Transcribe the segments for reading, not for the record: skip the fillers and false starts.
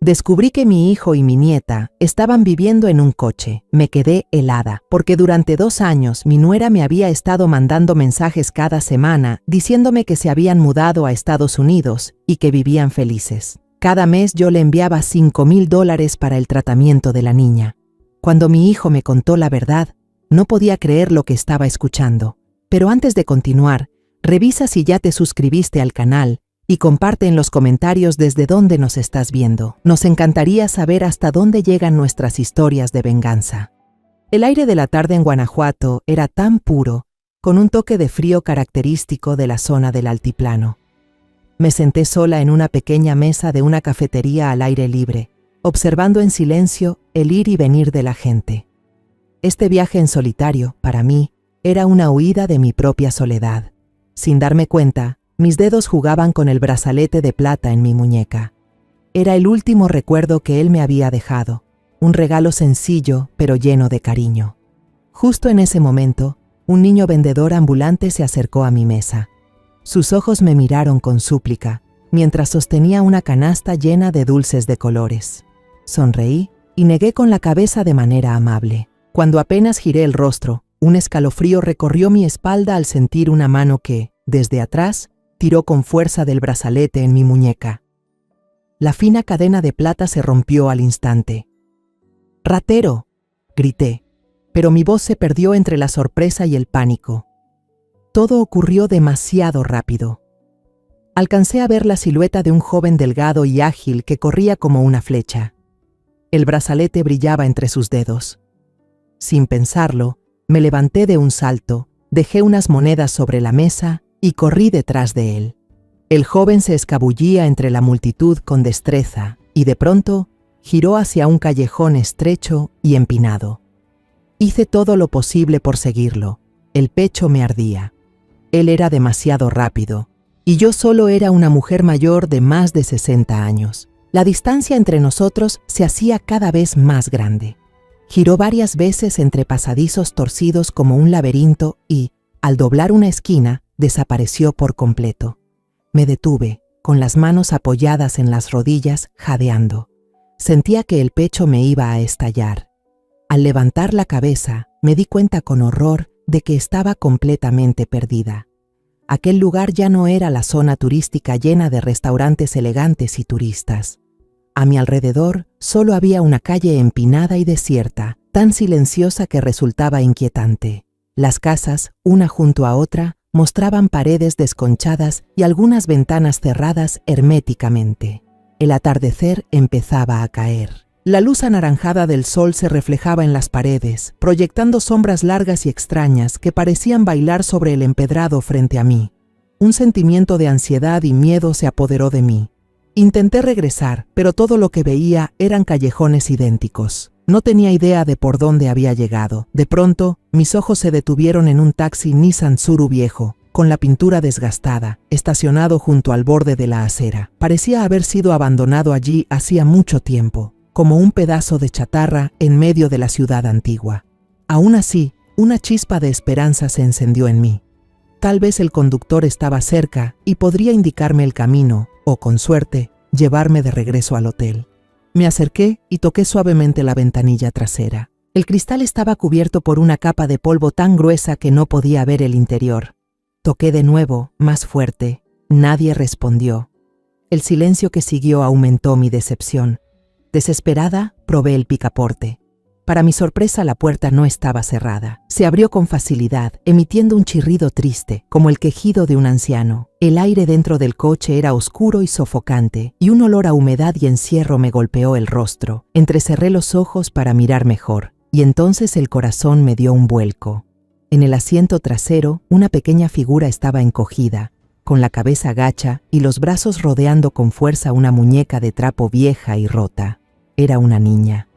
Descubrí que mi hijo y mi nieta estaban viviendo en un coche. Me quedé helada, porque durante 2 años mi nuera me había estado mandando mensajes cada semana diciéndome que se habían mudado a Estados Unidos y que vivían felices. Cada mes yo le enviaba $5,000 para el tratamiento de la niña. Cuando mi hijo me contó la verdad, no podía creer lo que estaba escuchando. Pero antes de continuar, revisa si ya te suscribiste al canal y comparte en los comentarios desde dónde nos estás viendo. Nos encantaría saber hasta dónde llegan nuestras historias de venganza. El aire de la tarde en Guanajuato era tan puro, con un toque de frío característico de la zona del altiplano. Me senté sola en una pequeña mesa de una cafetería al aire libre, observando en silencio el ir y venir de la gente. Este viaje en solitario, para mí, era una huida de mi propia soledad. Sin darme cuenta, mis dedos jugaban con el brazalete de plata en mi muñeca. Era el último recuerdo que él me había dejado, un regalo sencillo pero lleno de cariño. Justo en ese momento, un niño vendedor ambulante se acercó a mi mesa. Sus ojos me miraron con súplica, mientras sostenía una canasta llena de dulces de colores. Sonreí y negué con la cabeza de manera amable. Cuando apenas giré el rostro, un escalofrío recorrió mi espalda al sentir una mano que, desde atrás, tiró con fuerza del brazalete en mi muñeca. La fina cadena de plata se rompió al instante. ¡Ratero!, grité, pero mi voz se perdió entre la sorpresa y el pánico. Todo ocurrió demasiado rápido. Alcancé a ver la silueta de un joven delgado y ágil que corría como una flecha. El brazalete brillaba entre sus dedos. Sin pensarlo, me levanté de un salto, dejé unas monedas sobre la mesa y corrí detrás de él. El joven se escabullía entre la multitud con destreza y de pronto giró hacia un callejón estrecho y empinado. Hice todo lo posible por seguirlo. El pecho me ardía. Él era demasiado rápido y yo solo era una mujer mayor de más de 60 años. La distancia entre nosotros se hacía cada vez más grande. Giró varias veces entre pasadizos torcidos como un laberinto y, al doblar una esquina, desapareció por completo. Me detuve, con las manos apoyadas en las rodillas, jadeando. Sentía que el pecho me iba a estallar. Al levantar la cabeza, me di cuenta con horror de que estaba completamente perdida. Aquel lugar ya no era la zona turística llena de restaurantes elegantes y turistas. A mi alrededor solo había una calle empinada y desierta, tan silenciosa que resultaba inquietante. Las casas, una junto a otra, mostraban paredes desconchadas y algunas ventanas cerradas herméticamente. El atardecer empezaba a caer. La luz anaranjada del sol se reflejaba en las paredes, proyectando sombras largas y extrañas que parecían bailar sobre el empedrado frente a mí. Un sentimiento de ansiedad y miedo se apoderó de mí. Intenté regresar, pero todo lo que veía eran callejones idénticos. No tenía idea de por dónde había llegado. De pronto, mis ojos se detuvieron en un taxi Nissan Tsuru viejo, con la pintura desgastada, estacionado junto al borde de la acera. Parecía haber sido abandonado allí hacía mucho tiempo, como un pedazo de chatarra en medio de la ciudad antigua. Aún así, una chispa de esperanza se encendió en mí. Tal vez el conductor estaba cerca y podría indicarme el camino, o, con suerte, llevarme de regreso al hotel. Me acerqué y toqué suavemente la ventanilla trasera. El cristal estaba cubierto por una capa de polvo tan gruesa que no podía ver el interior. Toqué de nuevo, más fuerte. Nadie respondió. El silencio que siguió aumentó mi decepción. Desesperada, probé el picaporte. Para mi sorpresa, la puerta no estaba cerrada. Se abrió con facilidad, emitiendo un chirrido triste, como el quejido de un anciano. El aire dentro del coche era oscuro y sofocante, y un olor a humedad y encierro me golpeó el rostro. Entrecerré los ojos para mirar mejor, y entonces el corazón me dio un vuelco. En el asiento trasero, una pequeña figura estaba encogida, con la cabeza gacha y los brazos rodeando con fuerza una muñeca de trapo vieja y rota. Era una niña.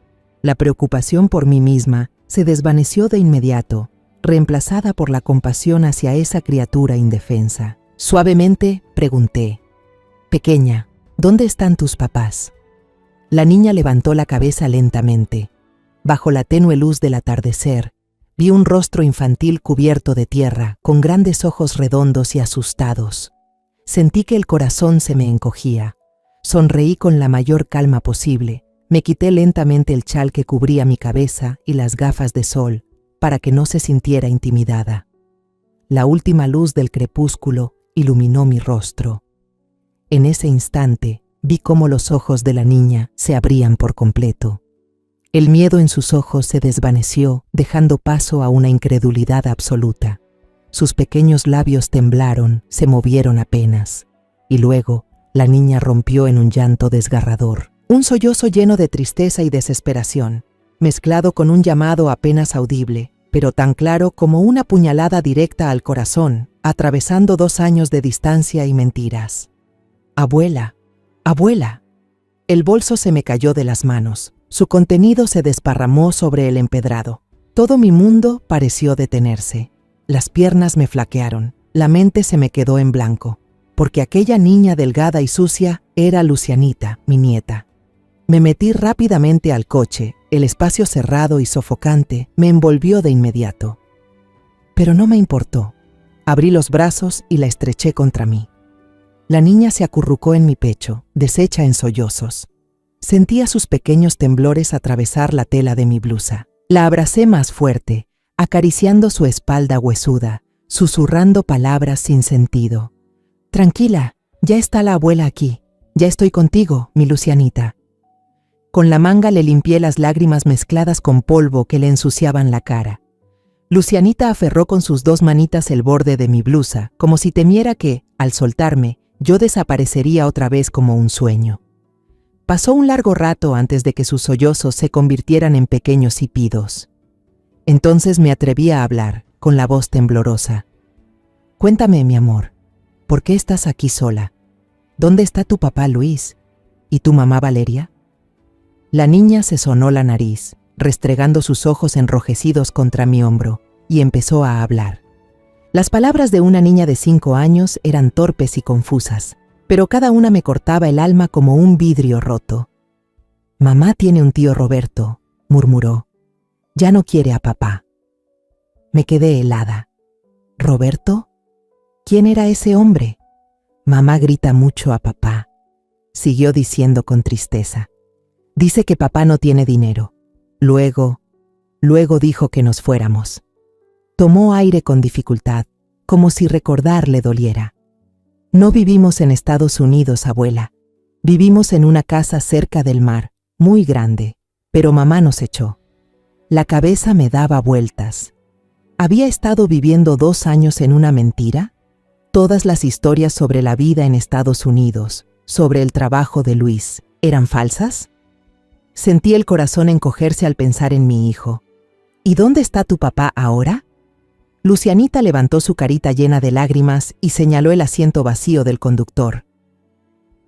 La preocupación por mí misma se desvaneció de inmediato, reemplazada por la compasión hacia esa criatura indefensa. Suavemente pregunté: «Pequeña, ¿dónde están tus papás?». La niña levantó la cabeza lentamente. Bajo la tenue luz del atardecer, vi un rostro infantil cubierto de tierra, con grandes ojos redondos y asustados. Sentí que el corazón se me encogía. Sonreí con la mayor calma posible. Me quité lentamente el chal que cubría mi cabeza y las gafas de sol para que no se sintiera intimidada. La última luz del crepúsculo iluminó mi rostro. En ese instante vi cómo los ojos de la niña se abrían por completo. El miedo en sus ojos se desvaneció, dejando paso a una incredulidad absoluta. Sus pequeños labios temblaron, se movieron apenas, y luego la niña rompió en un llanto desgarrador. Un sollozo lleno de tristeza y desesperación, mezclado con un llamado apenas audible, pero tan claro como una puñalada directa al corazón, atravesando 2 años de distancia y mentiras. «Abuela, abuela». El bolso se me cayó de las manos. Su contenido se desparramó sobre el empedrado. Todo mi mundo pareció detenerse. Las piernas me flaquearon, la mente se me quedó en blanco, porque aquella niña delgada y sucia era Lucianita, mi nieta. Me metí rápidamente al coche, el espacio cerrado y sofocante me envolvió de inmediato. Pero no me importó. Abrí los brazos y la estreché contra mí. La niña se acurrucó en mi pecho, deshecha en sollozos. Sentía sus pequeños temblores atravesar la tela de mi blusa. La abracé más fuerte, acariciando su espalda huesuda, susurrando palabras sin sentido. «Tranquila, ya está la abuela aquí. Ya estoy contigo, mi Lucianita». Con la manga le limpié las lágrimas mezcladas con polvo que le ensuciaban la cara. Lucianita aferró con sus 2 manitas el borde de mi blusa, como si temiera que, al soltarme, yo desaparecería otra vez como un sueño. Pasó un largo rato antes de que sus sollozos se convirtieran en pequeños hipidos. Entonces me atreví a hablar, con la voz temblorosa. «Cuéntame, mi amor, ¿por qué estás aquí sola? ¿Dónde está tu papá Luis? ¿Y tu mamá Valeria?» La niña se sonó la nariz, restregando sus ojos enrojecidos contra mi hombro, y empezó a hablar. Las palabras de una niña de 5 años eran torpes y confusas, pero cada una me cortaba el alma como un vidrio roto. «Mamá tiene un tío Roberto», murmuró. «Ya no quiere a papá». Me quedé helada. «¿Roberto? ¿Quién era ese hombre?» «Mamá grita mucho a papá», siguió diciendo con tristeza. «Dice que papá no tiene dinero. Luego dijo que nos fuéramos». Tomó aire con dificultad, como si recordar le doliera. «No vivimos en Estados Unidos, abuela. Vivimos en una casa cerca del mar, muy grande, pero mamá nos echó». La cabeza me daba vueltas. ¿Había estado viviendo 2 años en una mentira? Todas las historias sobre la vida en Estados Unidos, sobre el trabajo de Luis, ¿eran falsas? Sentí el corazón encogerse al pensar en mi hijo. ¿Y dónde está tu papá ahora? Lucianita levantó su carita llena de lágrimas y señaló el asiento vacío del conductor.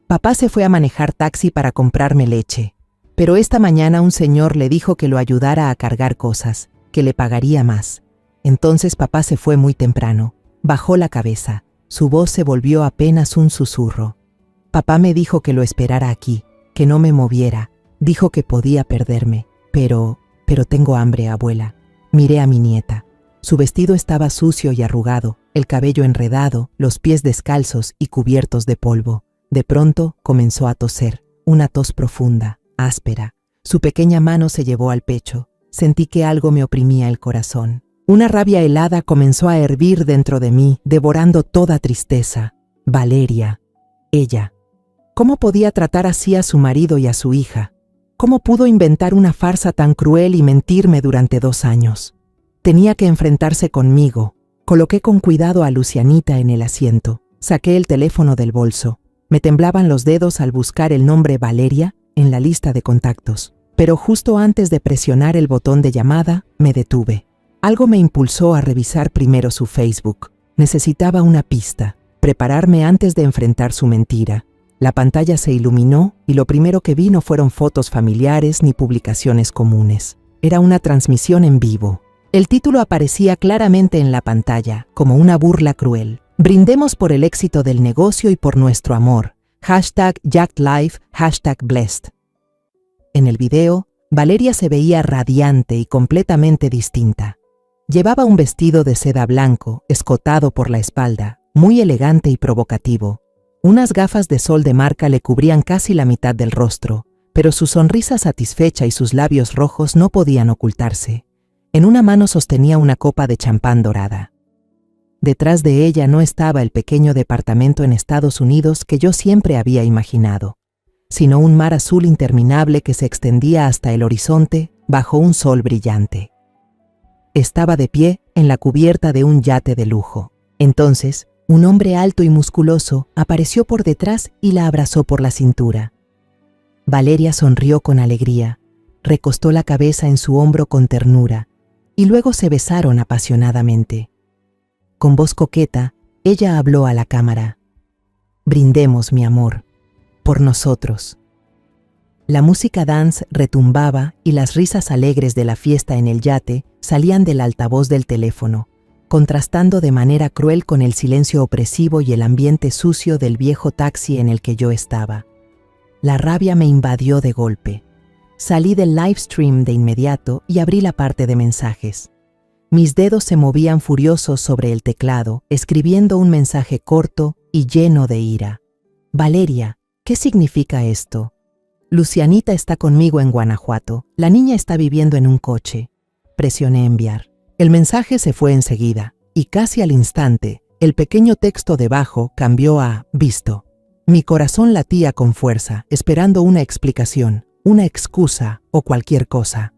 Papá se fue a manejar taxi para comprarme leche, pero esta mañana un señor le dijo que lo ayudara a cargar cosas, que le pagaría más. Entonces papá se fue muy temprano, bajó la cabeza, su voz se volvió apenas un susurro. Papá me dijo que lo esperara aquí, que no me moviera, dijo que podía perderme, pero tengo hambre, abuela. Miré a mi nieta. Su vestido estaba sucio y arrugado, el cabello enredado, los pies descalzos y cubiertos de polvo. De pronto comenzó a toser, una tos profunda, áspera. Su pequeña mano se llevó al pecho. Sentí que algo me oprimía el corazón. Una rabia helada comenzó a hervir dentro de mí, devorando toda tristeza. Valeria, ella. ¿Cómo podía tratar así a su marido y a su hija? ¿Cómo pudo inventar una farsa tan cruel y mentirme durante 2 años? Tenía que enfrentarse conmigo. Coloqué con cuidado a Lucianita en el asiento. Saqué el teléfono del bolso. Me temblaban los dedos al buscar el nombre Valeria en la lista de contactos. Pero justo antes de presionar el botón de llamada, me detuve. Algo me impulsó a revisar primero su Facebook. Necesitaba una pista, prepararme antes de enfrentar su mentira. La pantalla se iluminó y lo primero que vi no fueron fotos familiares ni publicaciones comunes. Era una transmisión en vivo. El título aparecía claramente en la pantalla, como una burla cruel. Brindemos por el éxito del negocio y por nuestro amor. #JackLife, #Blessed. En el video, Valeria se veía radiante y completamente distinta. Llevaba un vestido de seda blanco, escotado por la espalda, muy elegante y provocativo. Unas gafas de sol de marca le cubrían casi la mitad del rostro, pero su sonrisa satisfecha y sus labios rojos no podían ocultarse. En una mano sostenía una copa de champán dorada. Detrás de ella no estaba el pequeño departamento en Estados Unidos que yo siempre había imaginado, sino un mar azul interminable que se extendía hasta el horizonte bajo un sol brillante. Estaba de pie en la cubierta de un yate de lujo. Entonces, un hombre alto y musculoso apareció por detrás y la abrazó por la cintura. Valeria sonrió con alegría, recostó la cabeza en su hombro con ternura, y luego se besaron apasionadamente. Con voz coqueta, ella habló a la cámara. «Brindemos, mi amor, por nosotros». La música dance retumbaba y las risas alegres de la fiesta en el yate salían del altavoz del teléfono, contrastando de manera cruel con el silencio opresivo y el ambiente sucio del viejo taxi en el que yo estaba. La rabia me invadió de golpe. Salí del live stream de inmediato y abrí la parte de mensajes. Mis dedos se movían furiosos sobre el teclado, escribiendo un mensaje corto y lleno de ira. «Valeria, ¿qué significa esto? Lucianita está conmigo en Guanajuato. La niña está viviendo en un coche». Presioné enviar. El mensaje se fue enseguida, y casi al instante, el pequeño texto debajo cambió a «visto». Mi corazón latía con fuerza, esperando una explicación, una excusa o cualquier cosa.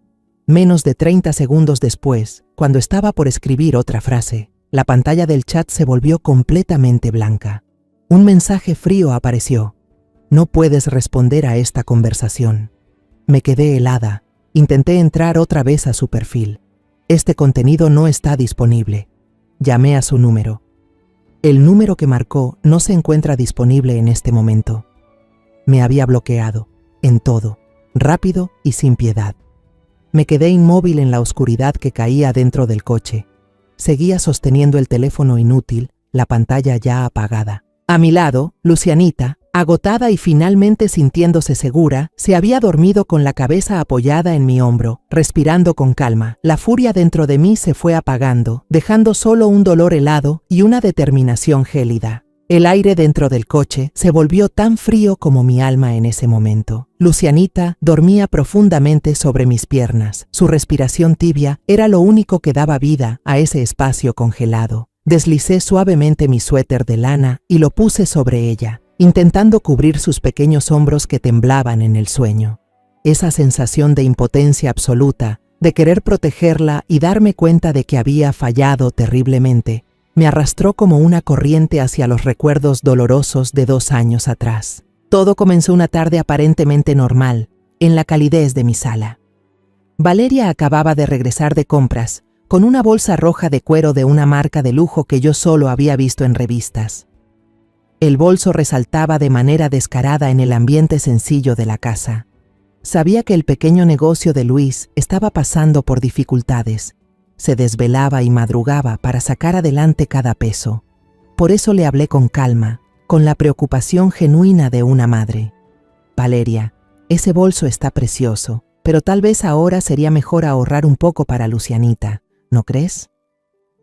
Menos de 30 segundos después, cuando estaba por escribir otra frase, la pantalla del chat se volvió completamente blanca. Un mensaje frío apareció. «No puedes responder a esta conversación». Me quedé helada. Intenté entrar otra vez a su perfil. «Este contenido no está disponible». Llamé a su número. El número que marcó no se encuentra disponible en este momento. Me había bloqueado, en todo, rápido y sin piedad. Me quedé inmóvil en la oscuridad que caía dentro del coche. Seguía sosteniendo el teléfono inútil, la pantalla ya apagada. A mi lado, Lucianita, agotada y finalmente sintiéndose segura, se había dormido con la cabeza apoyada en mi hombro, respirando con calma. La furia dentro de mí se fue apagando, dejando solo un dolor helado y una determinación gélida. El aire dentro del coche se volvió tan frío como mi alma en ese momento. Lucianita dormía profundamente sobre mis piernas. Su respiración tibia era lo único que daba vida a ese espacio congelado. Deslicé suavemente mi suéter de lana y lo puse sobre ella, intentando cubrir sus pequeños hombros que temblaban en el sueño. Esa sensación de impotencia absoluta, de querer protegerla y darme cuenta de que había fallado terriblemente, me arrastró como una corriente hacia los recuerdos dolorosos de 2 años atrás. Todo comenzó una tarde aparentemente normal, en la calidez de mi sala. Valeria acababa de regresar de compras, con una bolsa roja de cuero de una marca de lujo que yo solo había visto en revistas. El bolso resaltaba de manera descarada en el ambiente sencillo de la casa. Sabía que el pequeño negocio de Luis estaba pasando por dificultades. Se desvelaba y madrugaba para sacar adelante cada peso. Por eso le hablé con calma, con la preocupación genuina de una madre. «Valeria, ese bolso está precioso, pero tal vez ahora sería mejor ahorrar un poco para Lucianita, ¿no crees?»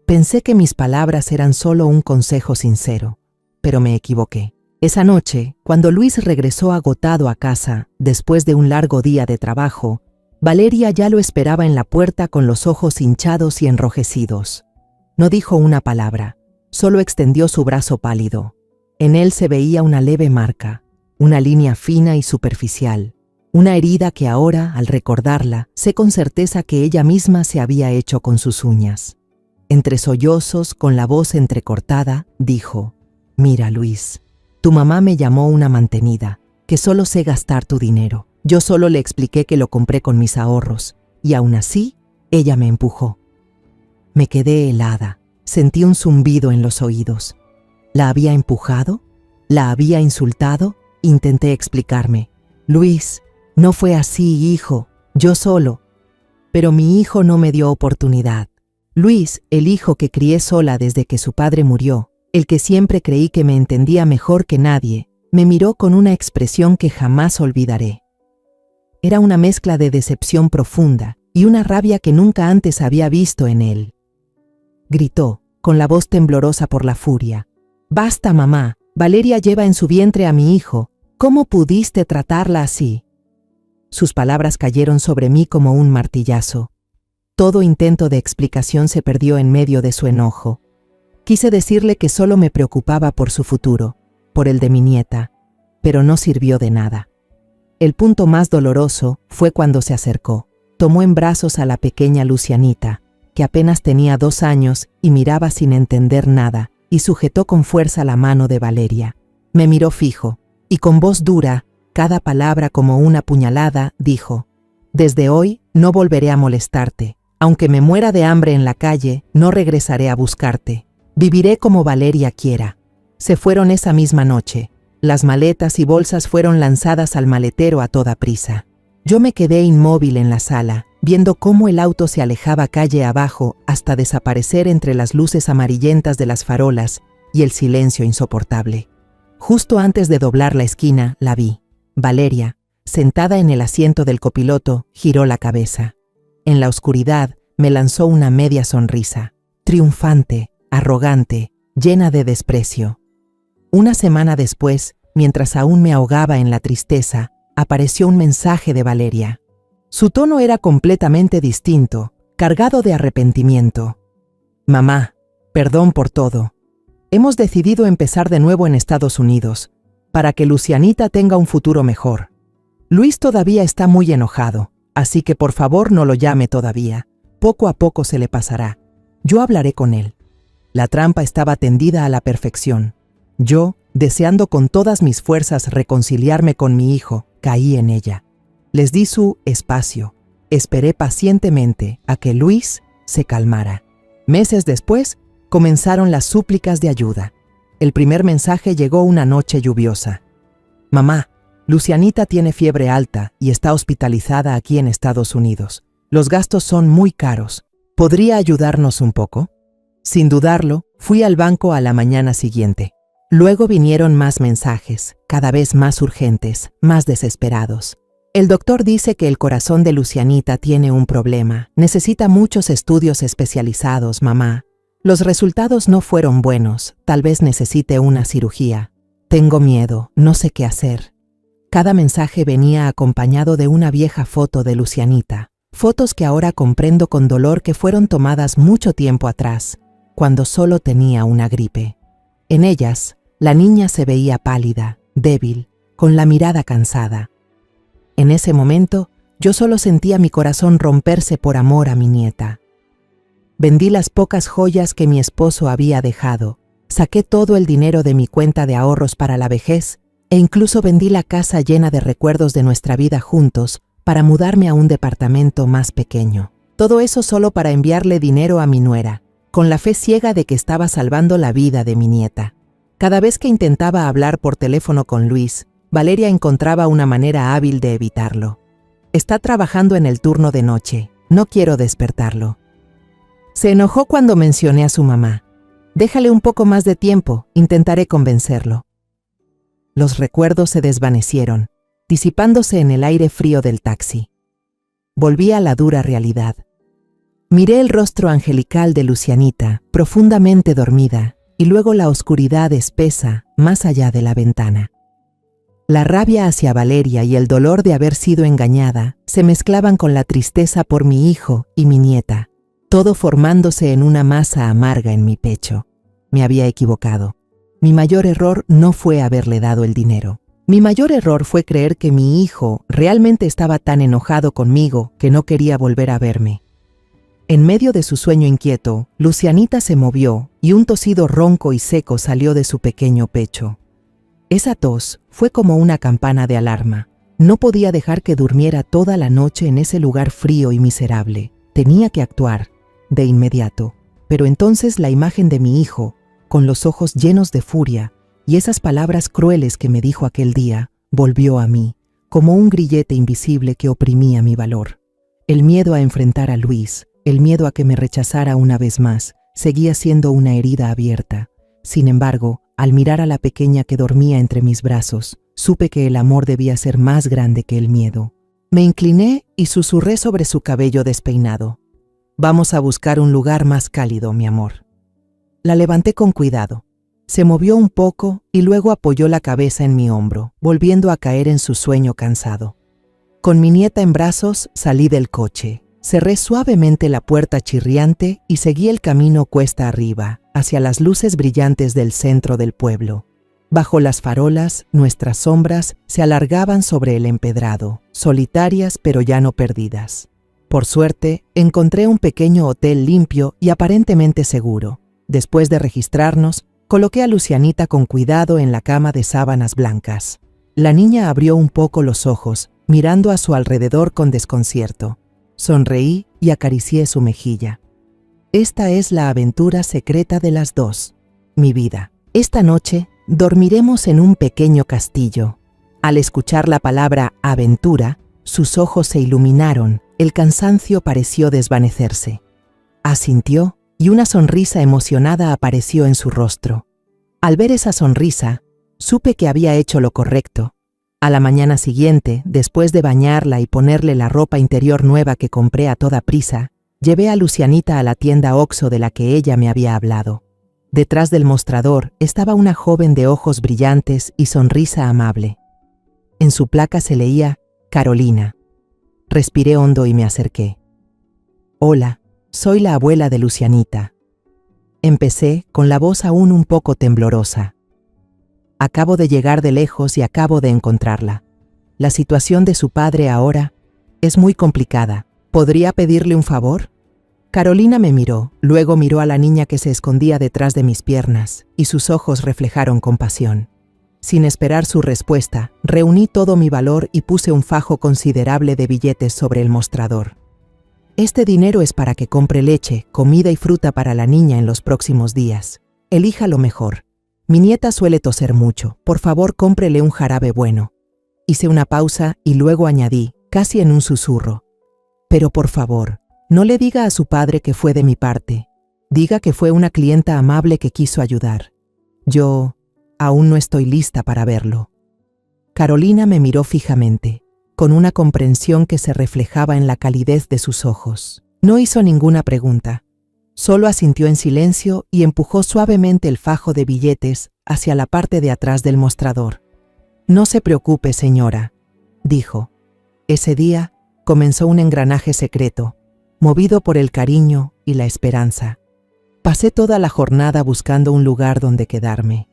Pensé que mis palabras eran solo un consejo sincero, pero me equivoqué. Esa noche, cuando Luis regresó agotado a casa, después de un largo día de trabajo, Valeria ya lo esperaba en la puerta con los ojos hinchados y enrojecidos. No dijo una palabra, solo extendió su brazo pálido. En él se veía una leve marca, una línea fina y superficial, una herida que ahora, al recordarla, sé con certeza que ella misma se había hecho con sus uñas. Entre sollozos, con la voz entrecortada, dijo: «Mira, Luis, tu mamá me llamó una mantenida, que solo sé gastar tu dinero. Yo solo le expliqué que lo compré con mis ahorros, y aún así, ella me empujó». Me quedé helada, sentí un zumbido en los oídos. ¿La había empujado? ¿La había insultado? Intenté explicarme. «Luis, no fue así, hijo, yo solo». Pero mi hijo no me dio oportunidad. Luis, el hijo que crié sola desde que su padre murió, el que siempre creí que me entendía mejor que nadie, me miró con una expresión que jamás olvidaré. Era una mezcla de decepción profunda y una rabia que nunca antes había visto en él. Gritó, con la voz temblorosa por la furia: «¡Basta, mamá! Valeria lleva en su vientre a mi hijo. ¿Cómo pudiste tratarla así? Sus palabras cayeron sobre mí como un martillazo. Todo intento de explicación se perdió en medio de su enojo. Quise decirle que solo me preocupaba por su futuro, por el de mi nieta, pero no sirvió de nada. El punto más doloroso fue cuando se acercó. Tomó en brazos a la pequeña Lucianita, que apenas tenía 2 años y miraba sin entender nada, y sujetó con fuerza la mano de Valeria. Me miró fijo, y con voz dura, cada palabra como una puñalada, dijo: «Desde hoy no volveré a molestarte. Aunque me muera de hambre en la calle, no regresaré a buscarte. Viviré como Valeria quiera». Se fueron esa misma noche. Las maletas y bolsas fueron lanzadas al maletero a toda prisa. Yo me quedé inmóvil en la sala, viendo cómo el auto se alejaba calle abajo hasta desaparecer entre las luces amarillentas de las farolas y el silencio insoportable. Justo antes de doblar la esquina, la vi. Valeria, sentada en el asiento del copiloto, giró la cabeza. En la oscuridad me lanzó una media sonrisa, triunfante, arrogante, llena de desprecio. Una semana después, mientras aún me ahogaba en la tristeza, apareció un mensaje de Valeria. Su tono era completamente distinto, cargado de arrepentimiento. «Mamá, perdón por todo. Hemos decidido empezar de nuevo en Estados Unidos, para que Lucianita tenga un futuro mejor. Luis todavía está muy enojado, así que por favor no lo llame todavía. Poco a poco se le pasará. Yo hablaré con él». La trampa estaba tendida a la perfección. Yo, deseando con todas mis fuerzas reconciliarme con mi hijo, caí en ella. Les di su espacio. Esperé pacientemente a que Luis se calmara. Meses después, comenzaron las súplicas de ayuda. El primer mensaje llegó una noche lluviosa. «Mamá, Lucianita tiene fiebre alta y está hospitalizada aquí en Estados Unidos. Los gastos son muy caros. ¿Podría ayudarnos un poco?». Sin dudarlo, fui al banco a la mañana siguiente. Luego vinieron más mensajes, cada vez más urgentes, más desesperados. «El doctor dice que el corazón de Lucianita tiene un problema. Necesita muchos estudios especializados, mamá. Los resultados no fueron buenos. Tal vez necesite una cirugía. Tengo miedo, no sé qué hacer». Cada mensaje venía acompañado de una vieja foto de Lucianita. Fotos que ahora comprendo con dolor que fueron tomadas mucho tiempo atrás, cuando solo tenía una gripe. En ellas, la niña se veía pálida, débil, con la mirada cansada. En ese momento, yo solo sentía mi corazón romperse por amor a mi nieta. Vendí las pocas joyas que mi esposo había dejado, saqué todo el dinero de mi cuenta de ahorros para la vejez e incluso vendí la casa llena de recuerdos de nuestra vida juntos para mudarme a un departamento más pequeño. Todo eso solo para enviarle dinero a mi nuera, con la fe ciega de que estaba salvando la vida de mi nieta. Cada vez que intentaba hablar por teléfono con Luis, Valeria encontraba una manera hábil de evitarlo. «Está trabajando en el turno de noche. No quiero despertarlo». Se enojó cuando mencioné a su mamá. «Déjale un poco más de tiempo, intentaré convencerlo». Los recuerdos se desvanecieron, disipándose en el aire frío del taxi. Volví a la dura realidad. Miré el rostro angelical de Lucianita, profundamente dormida, y luego la oscuridad espesa más allá de la ventana. La rabia hacia Valeria y el dolor de haber sido engañada se mezclaban con la tristeza por mi hijo y mi nieta, todo formándose en una masa amarga en mi pecho. Me había equivocado. Mi mayor error no fue haberle dado el dinero. Mi mayor error fue creer que mi hijo realmente estaba tan enojado conmigo que no quería volver a verme. En medio de su sueño inquieto, Lucianita se movió y un tosido ronco y seco salió de su pequeño pecho. Esa tos fue como una campana de alarma. No podía dejar que durmiera toda la noche en ese lugar frío y miserable. Tenía que actuar, de inmediato. Pero entonces la imagen de mi hijo, con los ojos llenos de furia, y esas palabras crueles que me dijo aquel día, volvió a mí, como un grillete invisible que oprimía mi valor. El miedo a enfrentar a Luis, el miedo a que me rechazara una vez más, seguía siendo una herida abierta. Sin embargo, al mirar a la pequeña que dormía entre mis brazos, supe que el amor debía ser más grande que el miedo. Me incliné y susurré sobre su cabello despeinado. «Vamos a buscar un lugar más cálido, mi amor». La levanté con cuidado. Se movió un poco y luego apoyó la cabeza en mi hombro, volviendo a caer en su sueño cansado. Con mi nieta en brazos salí del coche. Cerré suavemente la puerta chirriante y seguí el camino cuesta arriba, hacia las luces brillantes del centro del pueblo. Bajo las farolas, nuestras sombras se alargaban sobre el empedrado, solitarias pero ya no perdidas. Por suerte, encontré un pequeño hotel limpio y aparentemente seguro. Después de registrarnos, coloqué a Lucianita con cuidado en la cama de sábanas blancas. La niña abrió un poco los ojos, mirando a su alrededor con desconcierto. Sonreí y acaricié su mejilla. Esta es la aventura secreta de las dos, mi vida. Esta noche dormiremos en un pequeño castillo. Al escuchar la palabra aventura, sus ojos se iluminaron, el cansancio pareció desvanecerse. Asintió y una sonrisa emocionada apareció en su rostro. Al ver esa sonrisa, supe que había hecho lo correcto. A la mañana siguiente, después de bañarla y ponerle la ropa interior nueva que compré a toda prisa, llevé a Lucianita a la tienda Oxxo de la que ella me había hablado. Detrás del mostrador estaba una joven de ojos brillantes y sonrisa amable. En su placa se leía Carolina. Respiré hondo y me acerqué. Hola, soy la abuela de Lucianita. Empecé con la voz aún un poco temblorosa. Acabo de llegar de lejos y acabo de encontrarla. La situación de su padre ahora es muy complicada. ¿Podría pedirle un favor? Carolina me miró, luego miró a la niña que se escondía detrás de mis piernas, y sus ojos reflejaron compasión. Sin esperar su respuesta, reuní todo mi valor y puse un fajo considerable de billetes sobre el mostrador. Este dinero es para que compre leche, comida y fruta para la niña en los próximos días. Elija lo mejor. Mi nieta suele toser mucho. Por favor, cómprele un jarabe bueno. Hice una pausa y luego añadí, casi en un susurro. Pero por favor, no le diga a su padre que fue de mi parte. Diga que fue una clienta amable que quiso ayudar. Yo aún no estoy lista para verlo. Carolina me miró fijamente, con una comprensión que se reflejaba en la calidez de sus ojos. No hizo ninguna pregunta. Solo asintió en silencio y empujó suavemente el fajo de billetes hacia la parte de atrás del mostrador. No se preocupe, señora, dijo. Ese día comenzó un engranaje secreto, movido por el cariño y la esperanza. Pasé toda la jornada buscando un lugar donde quedarme.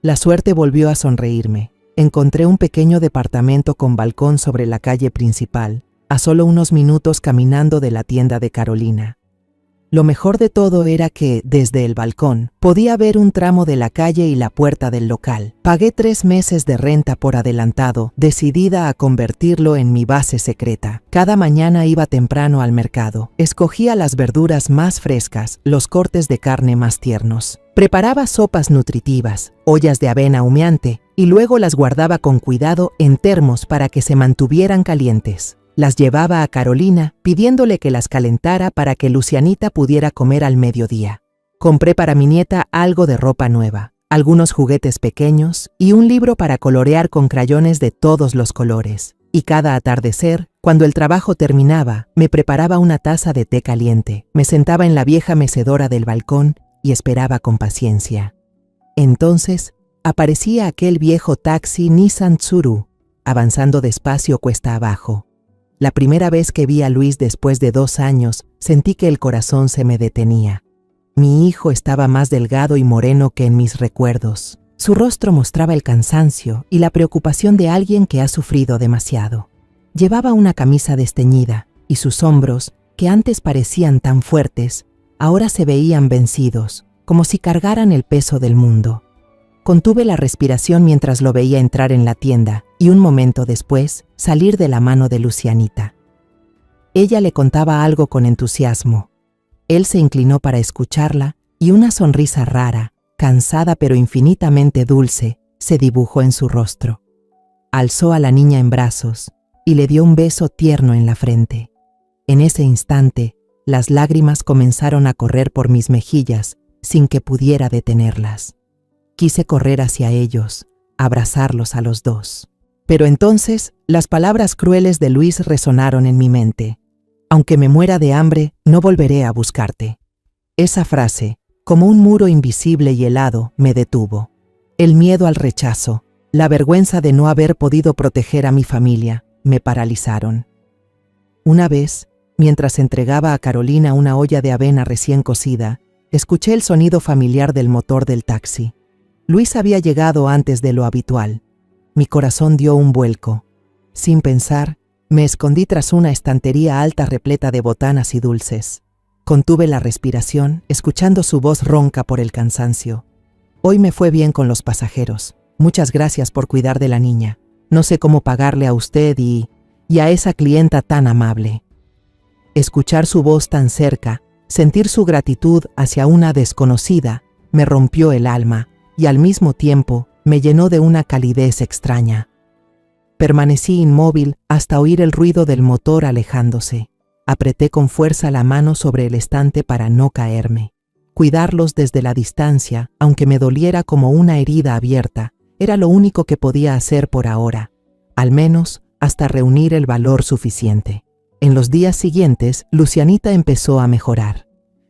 La suerte volvió a sonreírme. Encontré un pequeño departamento con balcón sobre la calle principal, a solo unos minutos caminando de la tienda de Carolina. Lo mejor de todo era que, desde el balcón, podía ver un tramo de la calle y la puerta del local. Pagué 3 meses de renta por adelantado, decidida a convertirlo en mi base secreta. Cada mañana iba temprano al mercado. Escogía las verduras más frescas, los cortes de carne más tiernos. Preparaba sopas nutritivas, ollas de avena humeante, y luego las guardaba con cuidado en termos para que se mantuvieran calientes. Las llevaba a Carolina, pidiéndole que las calentara para que Lucianita pudiera comer al mediodía. Compré para mi nieta algo de ropa nueva, algunos juguetes pequeños y un libro para colorear con crayones de todos los colores. Y cada atardecer, cuando el trabajo terminaba, me preparaba una taza de té caliente. Me sentaba en la vieja mecedora del balcón y esperaba con paciencia. Entonces, aparecía aquel viejo taxi Nissan Tsuru, avanzando despacio cuesta abajo. La primera vez que vi a Luis después de 2 años, sentí que el corazón se me detenía. Mi hijo estaba más delgado y moreno que en mis recuerdos. Su rostro mostraba el cansancio y la preocupación de alguien que ha sufrido demasiado. Llevaba una camisa desteñida y sus hombros, que antes parecían tan fuertes, ahora se veían vencidos, como si cargaran el peso del mundo. Contuve la respiración mientras lo veía entrar en la tienda y un momento después salir de la mano de Lucianita. Ella le contaba algo con entusiasmo. Él se inclinó para escucharla y una sonrisa rara, cansada pero infinitamente dulce, se dibujó en su rostro. Alzó a la niña en brazos y le dio un beso tierno en la frente. En ese instante, las lágrimas comenzaron a correr por mis mejillas sin que pudiera detenerlas. Quise correr hacia ellos, abrazarlos a los dos. Pero entonces, las palabras crueles de Luis resonaron en mi mente. Aunque me muera de hambre, no volveré a buscarte. Esa frase, Como un muro invisible y helado, me detuvo. El miedo al rechazo, la vergüenza de no haber podido proteger a mi familia, me paralizaron. Una vez, mientras entregaba a Carolina una olla de avena recién cocida, escuché el sonido familiar del motor del taxi. Luis había llegado antes de lo habitual. Mi corazón dio un vuelco. Sin pensar, me escondí tras una estantería alta repleta de botanas y dulces. Contuve la respiración, escuchando su voz ronca por el cansancio. Hoy me fue bien con los pasajeros. Muchas gracias por cuidar de la niña. No sé cómo pagarle a usted y a esa clienta tan amable. Escuchar su voz tan cerca, sentir su gratitud hacia una desconocida, me rompió el alma y al mismo tiempo me llenó de una calidez extraña. Permanecí inmóvil hasta oír el ruido del motor alejándose. Apreté con fuerza la mano sobre el estante para no caerme. Cuidarlos desde la distancia, aunque me doliera como una herida abierta, era lo único que podía hacer por ahora, al menos hasta reunir el valor suficiente. En los días siguientes, Lucianita empezó a mejorar.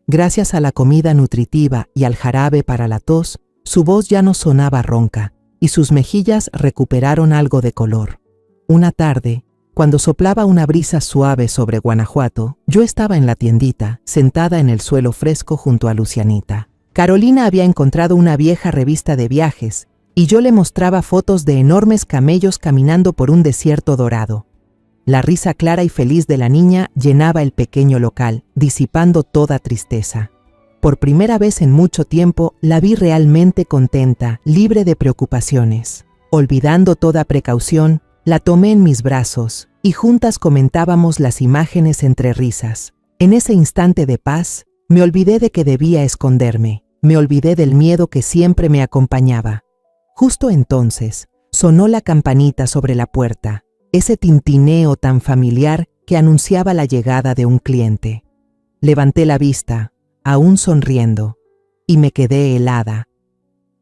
Gracias a la comida nutritiva y al jarabe para la tos, su voz ya no sonaba ronca y sus mejillas recuperaron algo de color. Una tarde, cuando soplaba una brisa suave sobre Guanajuato, yo estaba en la tiendita, sentada en el suelo fresco junto a Lucianita. Carolina había encontrado una vieja revista de viajes y yo le mostraba fotos de enormes camellos caminando por un desierto dorado. La risa clara y feliz de la niña llenaba el pequeño local, disipando toda tristeza. Por primera vez en mucho tiempo la vi realmente contenta, libre de preocupaciones. Olvidando toda precaución, la tomé en mis brazos y juntas comentábamos las imágenes entre risas. En ese instante de paz, me olvidé de que debía esconderme, me olvidé del miedo que siempre me acompañaba. Justo entonces, sonó la campanita sobre la puerta, ese tintineo tan familiar que anunciaba la llegada de un cliente. Levanté la vista, aún sonriendo, y me quedé helada.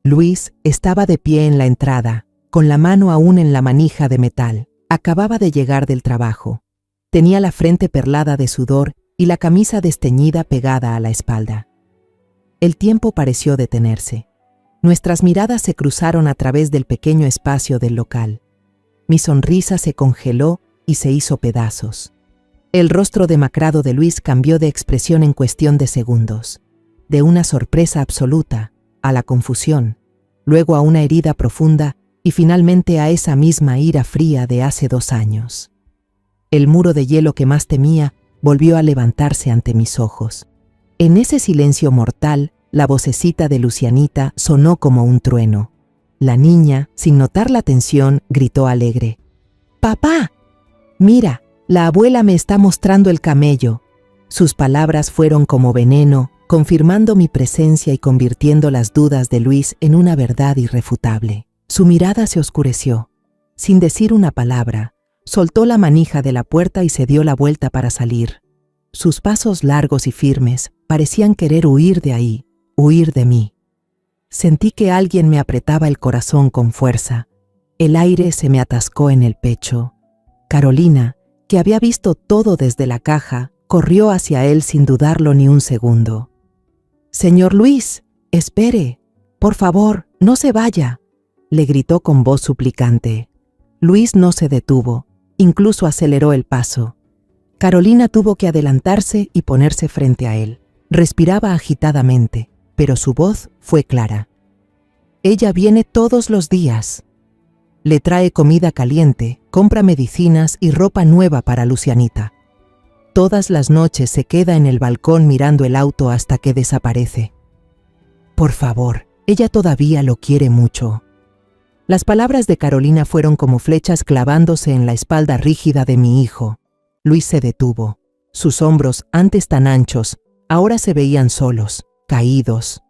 Luis estaba de pie en la entrada, con la mano aún en la manija de metal. Acababa de llegar del trabajo. Tenía la frente perlada de sudor y la camisa desteñida pegada a la espalda. El tiempo pareció detenerse. Nuestras miradas se cruzaron a través del pequeño espacio del local. Mi sonrisa se congeló y se hizo pedazos. El rostro demacrado de Luis cambió de expresión en cuestión de segundos, de una sorpresa absoluta a la confusión, luego a una herida profunda y finalmente a esa misma ira fría de hace 2 años. El muro de hielo que más temía volvió a levantarse ante mis ojos. En ese silencio mortal, la vocecita de Lucianita sonó como un trueno. La niña, sin notar la tensión, gritó alegre: «¡Papá! Mira, la abuela me está mostrando el camello». Sus palabras fueron como veneno, confirmando mi presencia y convirtiendo las dudas de Luis en una verdad irrefutable. Su mirada se oscureció. Sin decir una palabra, soltó la manija de la puerta y se dio la vuelta para salir. Sus pasos largos y firmes parecían querer huir de ahí, huir de mí. Sentí que alguien me apretaba el corazón con fuerza. El aire se me atascó en el pecho. Carolina, que había visto todo desde la caja, corrió hacia él sin dudarlo ni un segundo. «Señor Luis, espere, por favor, no se vaya», le gritó con voz suplicante. Luis no se detuvo, incluso aceleró el paso. Carolina tuvo que adelantarse y ponerse frente a él. Respiraba agitadamente, pero su voz fue clara. «Ella viene todos los días. Le trae comida caliente, compra medicinas y ropa nueva para Lucianita. Todas las noches se queda en el balcón mirando el auto hasta que desaparece. Por favor, ella todavía lo quiere mucho». Las palabras de Carolina fueron como flechas clavándose en la espalda rígida de mi hijo. Luis se detuvo. Sus hombros, antes tan anchos, ahora se veían solos, caídos.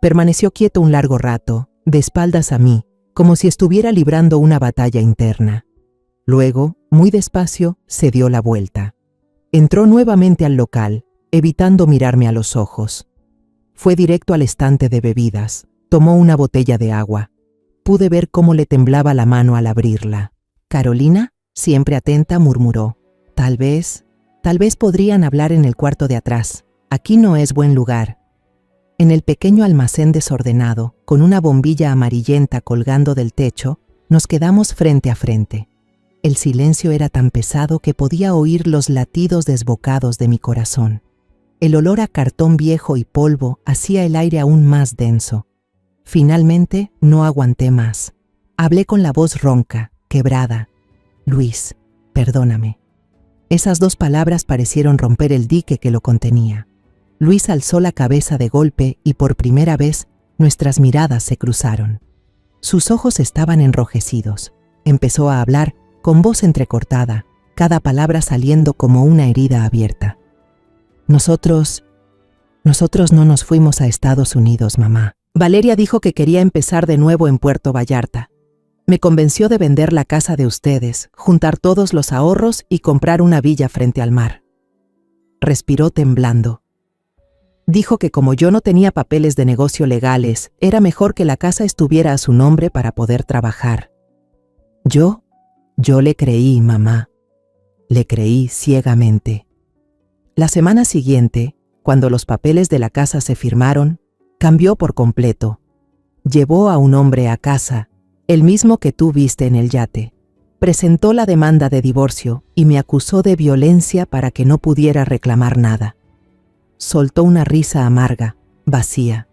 Permaneció quieto un largo rato, de espaldas a mí, como si estuviera librando una batalla interna. Luego, muy despacio, se dio la vuelta. Entró nuevamente al local, evitando mirarme a los ojos. Fue directo al estante de bebidas, tomó una botella de agua. Pude ver cómo le temblaba la mano al abrirla. Carolina, siempre atenta, murmuró: Tal vez podrían hablar en el cuarto de atrás. Aquí no es buen lugar». En el pequeño almacén desordenado, con una bombilla amarillenta colgando del techo, nos quedamos frente a frente. El silencio era tan pesado que podía oír los latidos desbocados de mi corazón. El olor a cartón viejo y polvo hacía el aire aún más denso. Finalmente, no aguanté más. Hablé con la voz ronca, quebrada. Luis, perdóname. Esas 2 palabras parecieron romper el dique que lo contenía. Luis alzó la cabeza de golpe y por primera vez nuestras miradas se cruzaron. Sus ojos estaban enrojecidos. Empezó a hablar con voz entrecortada, cada palabra saliendo como una herida abierta. Nosotros no nos fuimos a Estados Unidos, mamá. Valeria dijo que quería empezar de nuevo en Puerto Vallarta. Me convenció de vender la casa de ustedes, juntar todos los ahorros y comprar una villa frente al mar. Respiró temblando. Dijo que como yo no tenía papeles de negocio legales, era mejor que la casa estuviera a su nombre para poder trabajar. Yo le creí, mamá. Le creí ciegamente. La semana siguiente, cuando los papeles de la casa se firmaron, cambió por completo. Llevó a un hombre a casa, el mismo que tú viste en el yate. Presentó la demanda de divorcio y me acusó de violencia para que no pudiera reclamar nada. Soltó una risa amarga, vacía.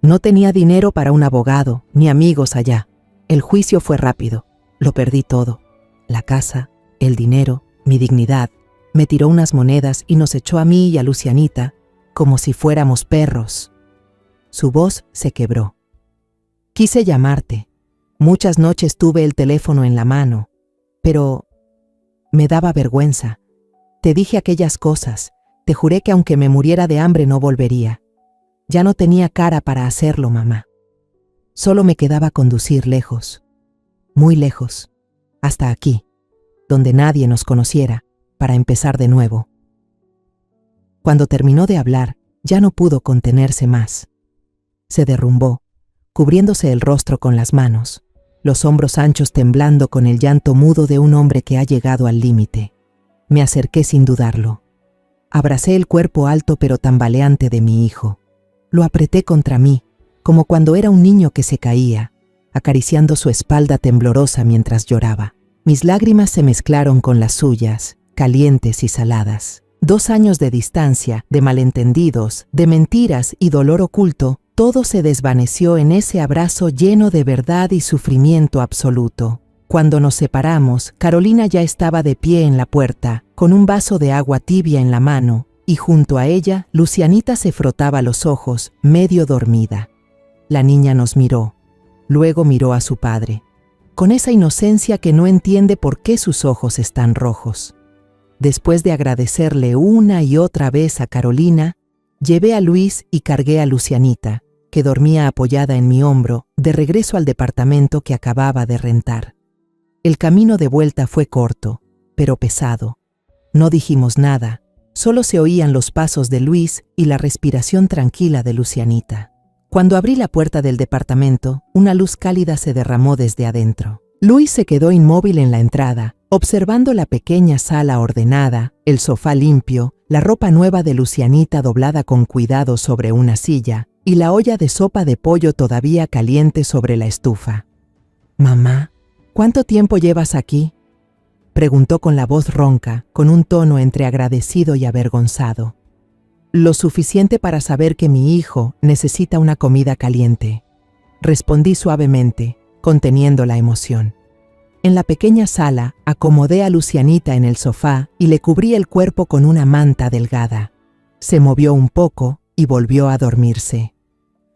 No tenía dinero para un abogado, ni amigos allá. El juicio fue rápido. Lo perdí todo. La casa, el dinero, mi dignidad. Me tiró unas monedas y nos echó a mí y a Lucianita como si fuéramos perros. Su voz se quebró. Quise llamarte. Muchas noches tuve el teléfono en la mano, pero me daba vergüenza. Te dije aquellas cosas. Te juré que aunque me muriera de hambre no volvería. Ya no tenía cara para hacerlo, mamá. Solo me quedaba conducir lejos, muy lejos, hasta aquí, donde nadie nos conociera, para empezar de nuevo. Cuando terminó de hablar, ya no pudo contenerse más. Se derrumbó, cubriéndose el rostro con las manos, los hombros anchos temblando con el llanto mudo de un hombre que ha llegado al límite. Me acerqué sin dudarlo. Abracé el cuerpo alto pero tambaleante de mi hijo. Lo apreté contra mí, como cuando era un niño que se caía, acariciando su espalda temblorosa mientras lloraba. Mis lágrimas se mezclaron con las suyas, calientes y saladas. 2 años de distancia, de malentendidos, de mentiras y dolor oculto, todo se desvaneció en ese abrazo lleno de verdad y sufrimiento absoluto. Cuando nos separamos, Carolina ya estaba de pie en la puerta, con un vaso de agua tibia en la mano, y junto a ella, Lucianita se frotaba los ojos, medio dormida. La niña nos miró, luego miró a su padre, con esa inocencia que no entiende por qué sus ojos están rojos. Después de agradecerle una y otra vez a Carolina, llevé a Luis y cargué a Lucianita, que dormía apoyada en mi hombro, de regreso al departamento que acababa de rentar. El camino de vuelta fue corto, pero pesado. No dijimos nada, solo se oían los pasos de Luis y la respiración tranquila de Lucianita. Cuando abrí la puerta del departamento, una luz cálida se derramó desde adentro. Luis se quedó inmóvil en la entrada, observando la pequeña sala ordenada, el sofá limpio, la ropa nueva de Lucianita doblada con cuidado sobre una silla y la olla de sopa de pollo todavía caliente sobre la estufa. «Mamá, ¿cuánto tiempo llevas aquí?», preguntó con la voz ronca, con un tono entre agradecido y avergonzado. «Lo suficiente para saber que mi hijo necesita una comida caliente», respondí suavemente, conteniendo la emoción. En la pequeña sala, acomodé a Lucianita en el sofá y le cubrí el cuerpo con una manta delgada. Se movió un poco y volvió a dormirse.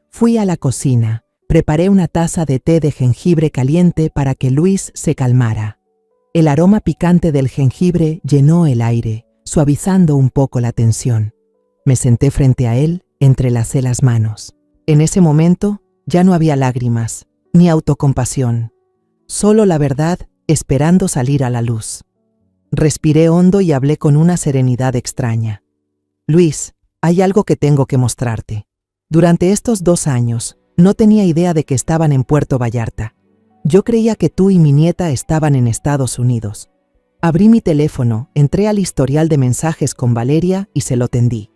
Fui a la cocina, preparé una taza de té de jengibre caliente para que Luis se calmara. El aroma picante del jengibre llenó el aire, suavizando un poco la tensión. Me senté frente a él, entrelacé las manos. En ese momento ya no había lágrimas, ni autocompasión. Solo la verdad esperando salir a la luz. Respiré hondo y hablé con una serenidad extraña. «Luis, hay algo que tengo que mostrarte. Durante estos 2 años, no tenía idea de que estaban en Puerto Vallarta. Yo creía que tú y mi nieta estaban en Estados Unidos. Abrí mi teléfono, entré al historial de mensajes con Valeria y se lo tendí.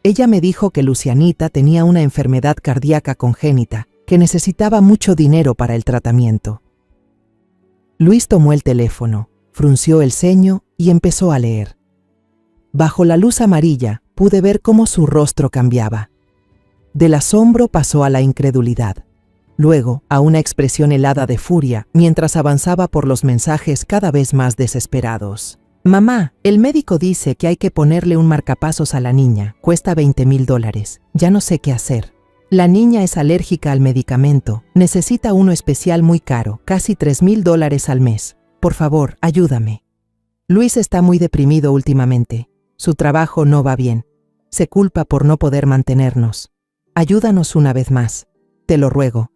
Ella me dijo que Lucianita tenía una enfermedad cardíaca congénita, que necesitaba mucho dinero para el tratamiento. Luis tomó el teléfono, frunció el ceño y empezó a leer. Bajo la luz amarilla pude ver cómo su rostro cambiaba. Del asombro pasó a la incredulidad, luego a una expresión helada de furia mientras avanzaba por los mensajes cada vez más desesperados. Mamá, el médico dice que hay que ponerle un marcapasos a la niña, cuesta $20,000, ya no sé qué hacer. La niña es alérgica al medicamento, necesita uno especial muy caro, casi $3,000 al mes. Por favor, ayúdame. Luis está muy deprimido últimamente, su trabajo no va bien, se culpa por no poder mantenernos. Ayúdanos una vez más, te lo ruego.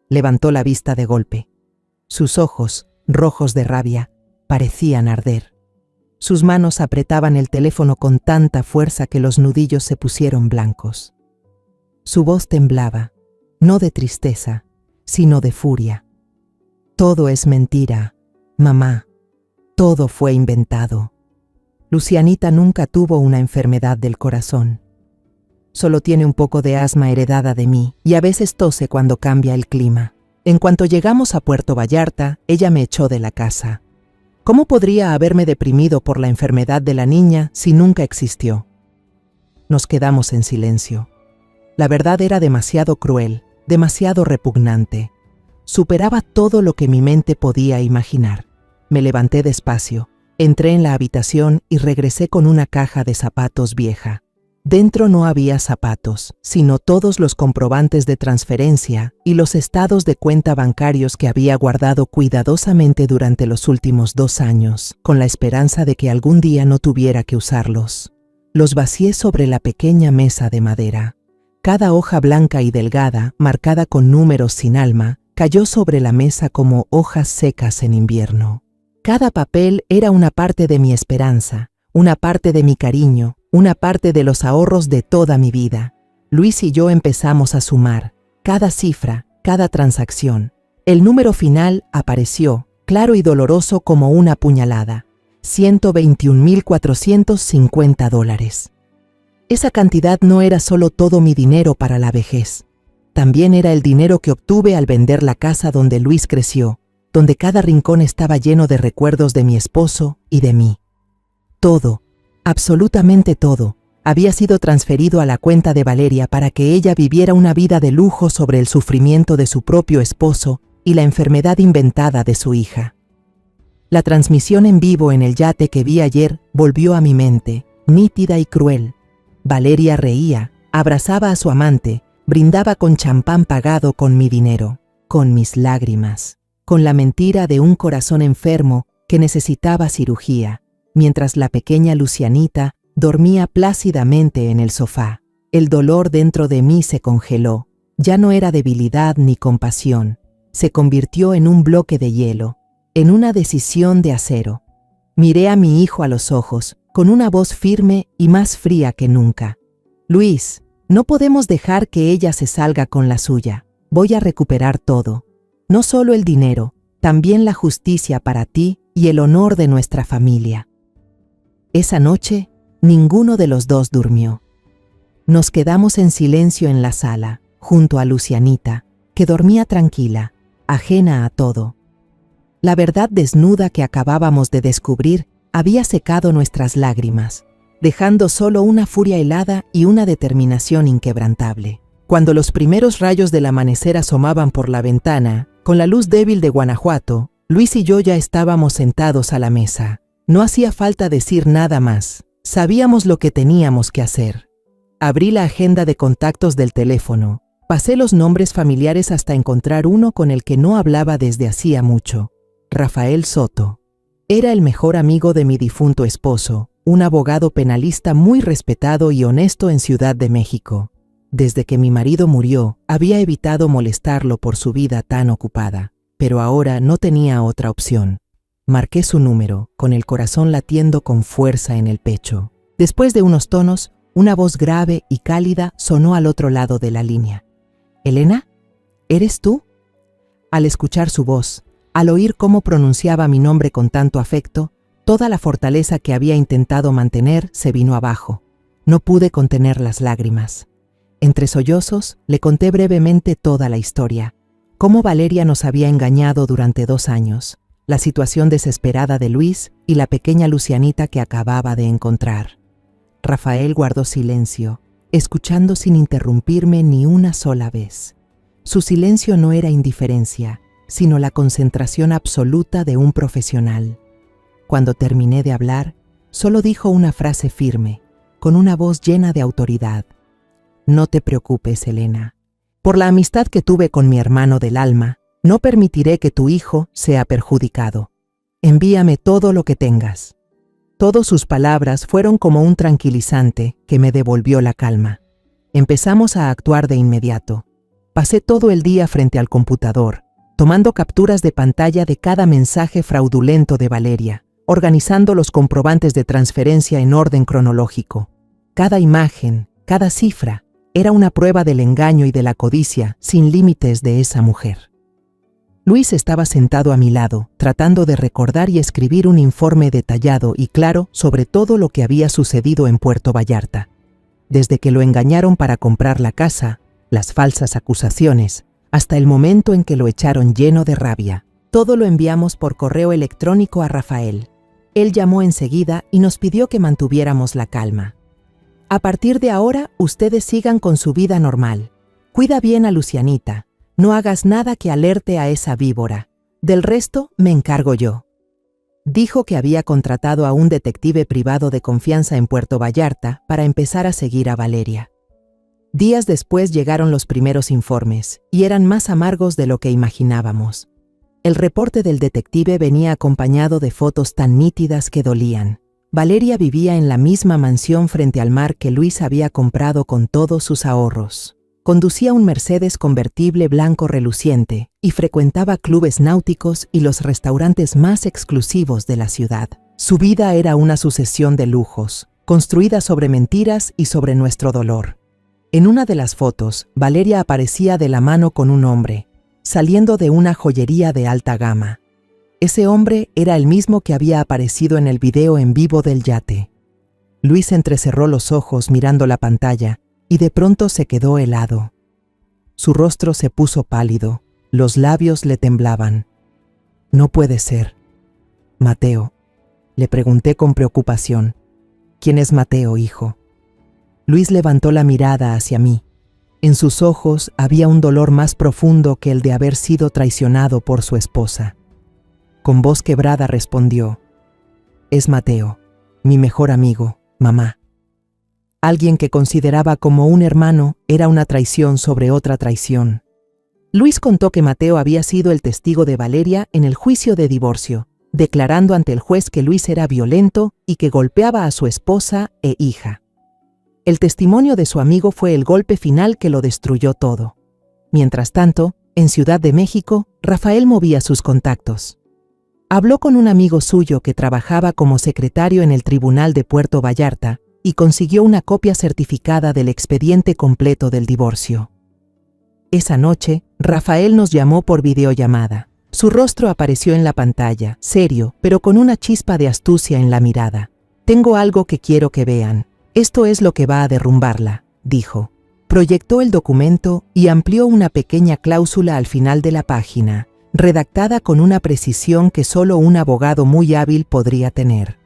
Levantó la vista de golpe. Sus ojos, rojos de rabia, parecían arder. Sus manos apretaban el teléfono con tanta fuerza que los nudillos se pusieron blancos. Su voz temblaba, no de tristeza, sino de furia. Todo es mentira, mamá. Todo fue inventado. Lucianita nunca tuvo una enfermedad del corazón. Solo tiene un poco de asma heredada de mí y a veces tose cuando cambia el clima. En cuanto llegamos a Puerto Vallarta, ella me echó de la casa. ¿Cómo podría haberme deprimido por la enfermedad de la niña si nunca existió? Nos quedamos en silencio. La verdad era demasiado cruel, demasiado repugnante. Superaba todo lo que mi mente podía imaginar. Me levanté despacio, entré en la habitación y regresé con una caja de zapatos vieja. Dentro no había zapatos, sino todos los comprobantes de transferencia y los estados de cuenta bancarios que había guardado cuidadosamente durante los últimos 2 años, con la esperanza de que algún día no tuviera que usarlos. Los vacié sobre la pequeña mesa de madera. Cada hoja blanca y delgada, marcada con números sin alma, cayó sobre la mesa como hojas secas en invierno. Cada papel era una parte de mi esperanza, una parte de mi cariño, una parte de los ahorros de toda mi vida. Luis y yo empezamos a sumar, cada cifra, cada transacción. El número final apareció, claro y doloroso como una puñalada, $121,450. Esa cantidad no era solo todo mi dinero para la vejez, también era el dinero que obtuve al vender la casa donde Luis creció, donde cada rincón estaba lleno de recuerdos de mi esposo y de mí. Todo, absolutamente todo, había sido transferido a la cuenta de Valeria para que ella viviera una vida de lujo sobre el sufrimiento de su propio esposo y la enfermedad inventada de su hija. La transmisión en vivo en el yate que vi ayer volvió a mi mente, nítida y cruel. Valeria reía, abrazaba a su amante, brindaba con champán pagado con mi dinero, con mis lágrimas, con la mentira de un corazón enfermo que necesitaba cirugía, mientras la pequeña Lucianita dormía plácidamente en el sofá. El dolor dentro de mí se congeló. Ya no era debilidad ni compasión. Se convirtió en un bloque de hielo, en una decisión de acero. Miré a mi hijo a los ojos, con una voz firme y más fría que nunca. Luis, no podemos dejar que ella se salga con la suya. Voy a recuperar todo. No solo el dinero, también la justicia para ti y el honor de nuestra familia. Esa noche, ninguno de los dos durmió. Nos quedamos en silencio en la sala, junto a Lucianita, que dormía tranquila, ajena a todo. La verdad desnuda que acabábamos de descubrir había secado nuestras lágrimas, dejando solo una furia helada y una determinación inquebrantable. Cuando los primeros rayos del amanecer asomaban por la ventana, con la luz débil de Guanajuato, Luis y yo ya estábamos sentados a la mesa. No hacía falta decir nada más. Sabíamos lo que teníamos que hacer. Abrí la agenda de contactos del teléfono. Pasé los nombres familiares hasta encontrar uno con el que no hablaba desde hacía mucho. Rafael Soto. Era el mejor amigo de mi difunto esposo, un abogado penalista muy respetado y honesto en Ciudad de México. Desde que mi marido murió, había evitado molestarlo por su vida tan ocupada, pero ahora no tenía otra opción. Marqué su número, con el corazón latiendo con fuerza en el pecho. Después de unos tonos, una voz grave y cálida sonó al otro lado de la línea. «¿Elena? ¿Eres tú?» Al escuchar su voz, al oír cómo pronunciaba mi nombre con tanto afecto, toda la fortaleza que había intentado mantener se vino abajo. No pude contener las lágrimas. Entre sollozos, le conté brevemente toda la historia. Cómo Valeria nos había engañado durante 2 años, la situación desesperada de Luis y la pequeña Lucianita que acababa de encontrar. Rafael guardó silencio, escuchando sin interrumpirme ni una sola vez. Su silencio no era indiferencia, sino la concentración absoluta de un profesional. Cuando terminé de hablar, solo dijo una frase firme, con una voz llena de autoridad. No te preocupes, Elena. Por la amistad que tuve con mi hermano del alma, no permitiré que tu hijo sea perjudicado. Envíame todo lo que tengas. Todas sus palabras fueron como un tranquilizante que me devolvió la calma. Empezamos a actuar de inmediato. Pasé todo el día frente al computador, tomando capturas de pantalla de cada mensaje fraudulento de Valeria, organizando los comprobantes de transferencia en orden cronológico. Cada imagen, cada cifra, era una prueba del engaño y de la codicia sin límites de esa mujer. Luis estaba sentado a mi lado, tratando de recordar y escribir un informe detallado y claro sobre todo lo que había sucedido en Puerto Vallarta. Desde que lo engañaron para comprar la casa, las falsas acusaciones, hasta el momento en que lo echaron lleno de rabia. Todo lo enviamos por correo electrónico a Rafael. Él llamó enseguida y nos pidió que mantuviéramos la calma. A partir de ahora, ustedes sigan con su vida normal. Cuida bien a Lucianita. No hagas nada que alerte a esa víbora. Del resto, me encargo yo. Dijo que había contratado a un detective privado de confianza en Puerto Vallarta para empezar a seguir a Valeria. Días después llegaron los primeros informes, y eran más amargos de lo que imaginábamos. El reporte del detective venía acompañado de fotos tan nítidas que dolían. Valeria vivía en la misma mansión frente al mar que Luis había comprado con todos sus ahorros. Conducía un Mercedes convertible blanco reluciente y frecuentaba clubes náuticos y los restaurantes más exclusivos de la ciudad. Su vida era una sucesión de lujos, construida sobre mentiras y sobre nuestro dolor. En una de las fotos, Valeria aparecía de la mano con un hombre, saliendo de una joyería de alta gama. Ese hombre era el mismo que había aparecido en el video en vivo del yate. Luis entrecerró los ojos mirando la pantalla y de pronto se quedó helado. Su rostro se puso pálido, los labios le temblaban. No puede ser. Mateo. Le pregunté con preocupación. ¿Quién es Mateo, hijo? Luis levantó la mirada hacia mí. En sus ojos había un dolor más profundo que el de haber sido traicionado por su esposa. Con voz quebrada respondió: es Mateo, mi mejor amigo, mamá. Alguien que consideraba como un hermano era una traición sobre otra traición. Luis contó que Mateo había sido el testigo de Valeria en el juicio de divorcio, declarando ante el juez que Luis era violento y que golpeaba a su esposa e hija. El testimonio de su amigo fue el golpe final que lo destruyó todo. Mientras tanto, en Ciudad de México, Rafael movía sus contactos. Habló con un amigo suyo que trabajaba como secretario en el Tribunal de Puerto Vallarta y consiguió una copia certificada del expediente completo del divorcio. Esa noche, Rafael nos llamó por videollamada. Su rostro apareció en la pantalla, serio, pero con una chispa de astucia en la mirada. Tengo algo que quiero que vean. Esto es lo que va a derrumbarla, dijo. Proyectó el documento y amplió una pequeña cláusula al final de la página, redactada con una precisión que solo un abogado muy hábil podría tener.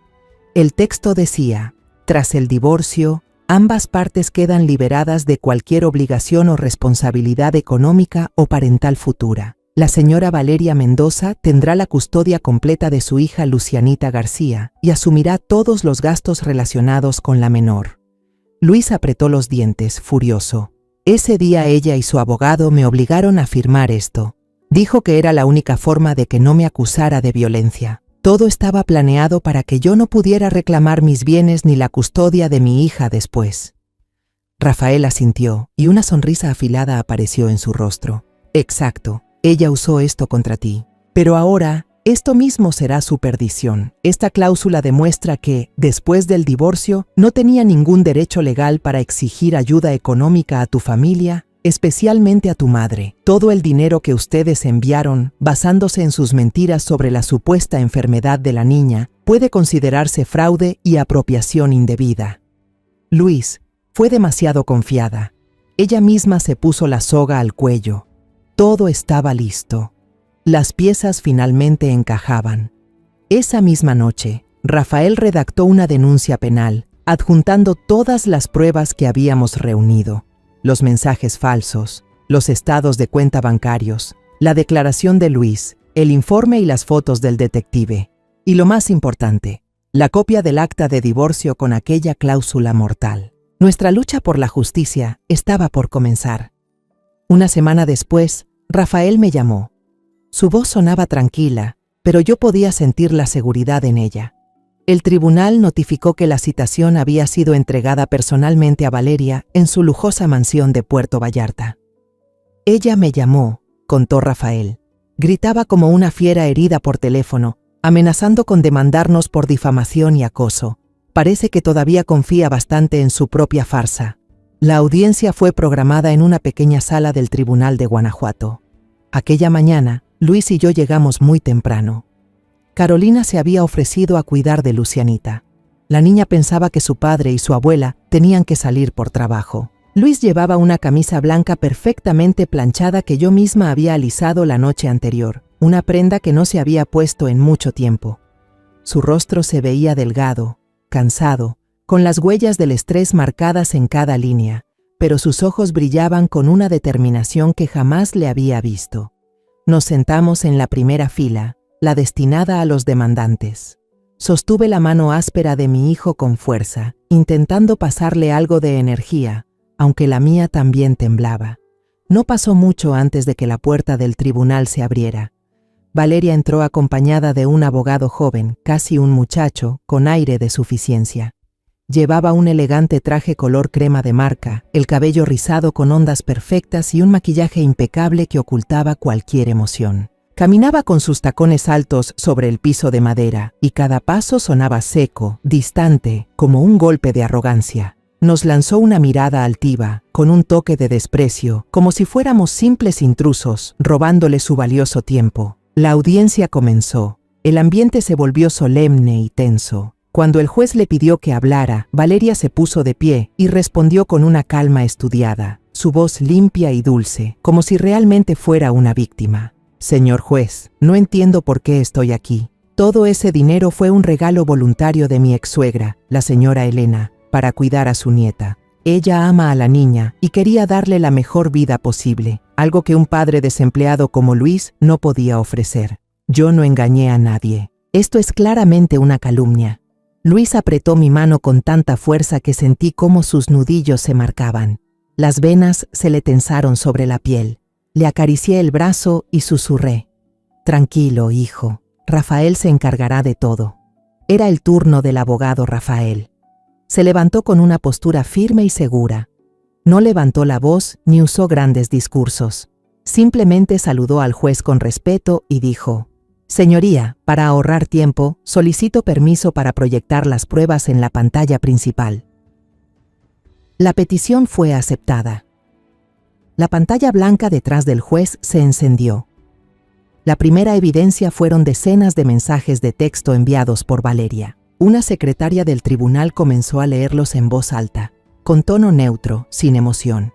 El texto decía: tras el divorcio, ambas partes quedan liberadas de cualquier obligación o responsabilidad económica o parental futura. La señora Valeria Mendoza tendrá la custodia completa de su hija Lucianita García y asumirá todos los gastos relacionados con la menor. Luis apretó los dientes, furioso. Ese día ella y su abogado me obligaron a firmar esto. Dijo que era la única forma de que no me acusara de violencia. Todo estaba planeado para que yo no pudiera reclamar mis bienes ni la custodia de mi hija después. Rafael asintió y una sonrisa afilada apareció en su rostro. Exacto. Ella usó esto contra ti. Pero ahora, esto mismo será su perdición. Esta cláusula demuestra que, después del divorcio, no tenía ningún derecho legal para exigir ayuda económica a tu familia, especialmente a tu madre. Todo el dinero que ustedes enviaron, basándose en sus mentiras sobre la supuesta enfermedad de la niña, puede considerarse fraude y apropiación indebida. Luis fue demasiado confiada. Ella misma se puso la soga al cuello. Todo estaba listo. Las piezas finalmente encajaban. Esa misma noche, Rafael redactó una denuncia penal, adjuntando todas las pruebas que habíamos reunido: los mensajes falsos, los estados de cuenta bancarios, la declaración de Luis, el informe y las fotos del detective. Y lo más importante, la copia del acta de divorcio con aquella cláusula mortal. Nuestra lucha por la justicia estaba por comenzar. Una semana después, Rafael me llamó. Su voz sonaba tranquila, pero yo podía sentir la seguridad en ella. El tribunal notificó que la citación había sido entregada personalmente a Valeria en su lujosa mansión de Puerto Vallarta. Ella me llamó, contó Rafael. Gritaba como una fiera herida por teléfono, amenazando con demandarnos por difamación y acoso. Parece que todavía confía bastante en su propia farsa. La audiencia fue programada en una pequeña sala del Tribunal de Guanajuato. Aquella mañana, Luis y yo llegamos muy temprano. Carolina se había ofrecido a cuidar de Lucianita. La niña pensaba que su padre y su abuela tenían que salir por trabajo. Luis llevaba una camisa blanca perfectamente planchada que yo misma había alisado la noche anterior, una prenda que no se había puesto en mucho tiempo. Su rostro se veía delgado, cansado, con las huellas del estrés marcadas en cada línea, pero sus ojos brillaban con una determinación que jamás le había visto. Nos sentamos en la primera fila, la destinada a los demandantes. Sostuve la mano áspera de mi hijo con fuerza, intentando pasarle algo de energía, aunque la mía también temblaba. No pasó mucho antes de que la puerta del tribunal se abriera. Valeria entró acompañada de un abogado joven, casi un muchacho, con aire de suficiencia. Llevaba un elegante traje color crema de marca, el cabello rizado con ondas perfectas y un maquillaje impecable que ocultaba cualquier emoción. Caminaba con sus tacones altos sobre el piso de madera, y cada paso sonaba seco, distante, como un golpe de arrogancia. Nos lanzó una mirada altiva, con un toque de desprecio, como si fuéramos simples intrusos, robándole su valioso tiempo. La audiencia comenzó. El ambiente se volvió solemne y tenso. Cuando el juez le pidió que hablara, Valeria se puso de pie y respondió con una calma estudiada, su voz limpia y dulce, como si realmente fuera una víctima. Señor juez, no entiendo por qué estoy aquí. Todo ese dinero fue un regalo voluntario de mi ex-suegra, la señora Elena, para cuidar a su nieta. Ella ama a la niña y quería darle la mejor vida posible, algo que un padre desempleado como Luis no podía ofrecer. Yo no engañé a nadie. Esto es claramente una calumnia. Luis apretó mi mano con tanta fuerza que sentí cómo sus nudillos se marcaban. Las venas se le tensaron sobre la piel. Le acaricié el brazo y susurré: «Tranquilo, hijo. Rafael se encargará de todo». Era el turno del abogado Rafael. Se levantó con una postura firme y segura. No levantó la voz ni usó grandes discursos. Simplemente saludó al juez con respeto y dijo: «Señoría, para ahorrar tiempo, solicito permiso para proyectar las pruebas en la pantalla principal». La petición fue aceptada. La pantalla blanca detrás del juez se encendió. La primera evidencia fueron decenas de mensajes de texto enviados por Valeria. Una secretaria del tribunal comenzó a leerlos en voz alta, con tono neutro, sin emoción.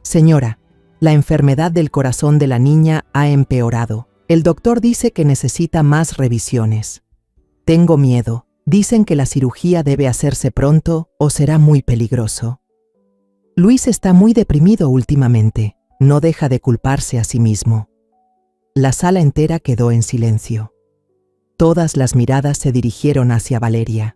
«Señora, la enfermedad del corazón de la niña ha empeorado. El doctor dice que necesita más revisiones. Tengo miedo. Dicen que la cirugía debe hacerse pronto o será muy peligroso. Luis está muy deprimido últimamente. No deja de culparse a sí mismo». La sala entera quedó en silencio. Todas las miradas se dirigieron hacia Valeria.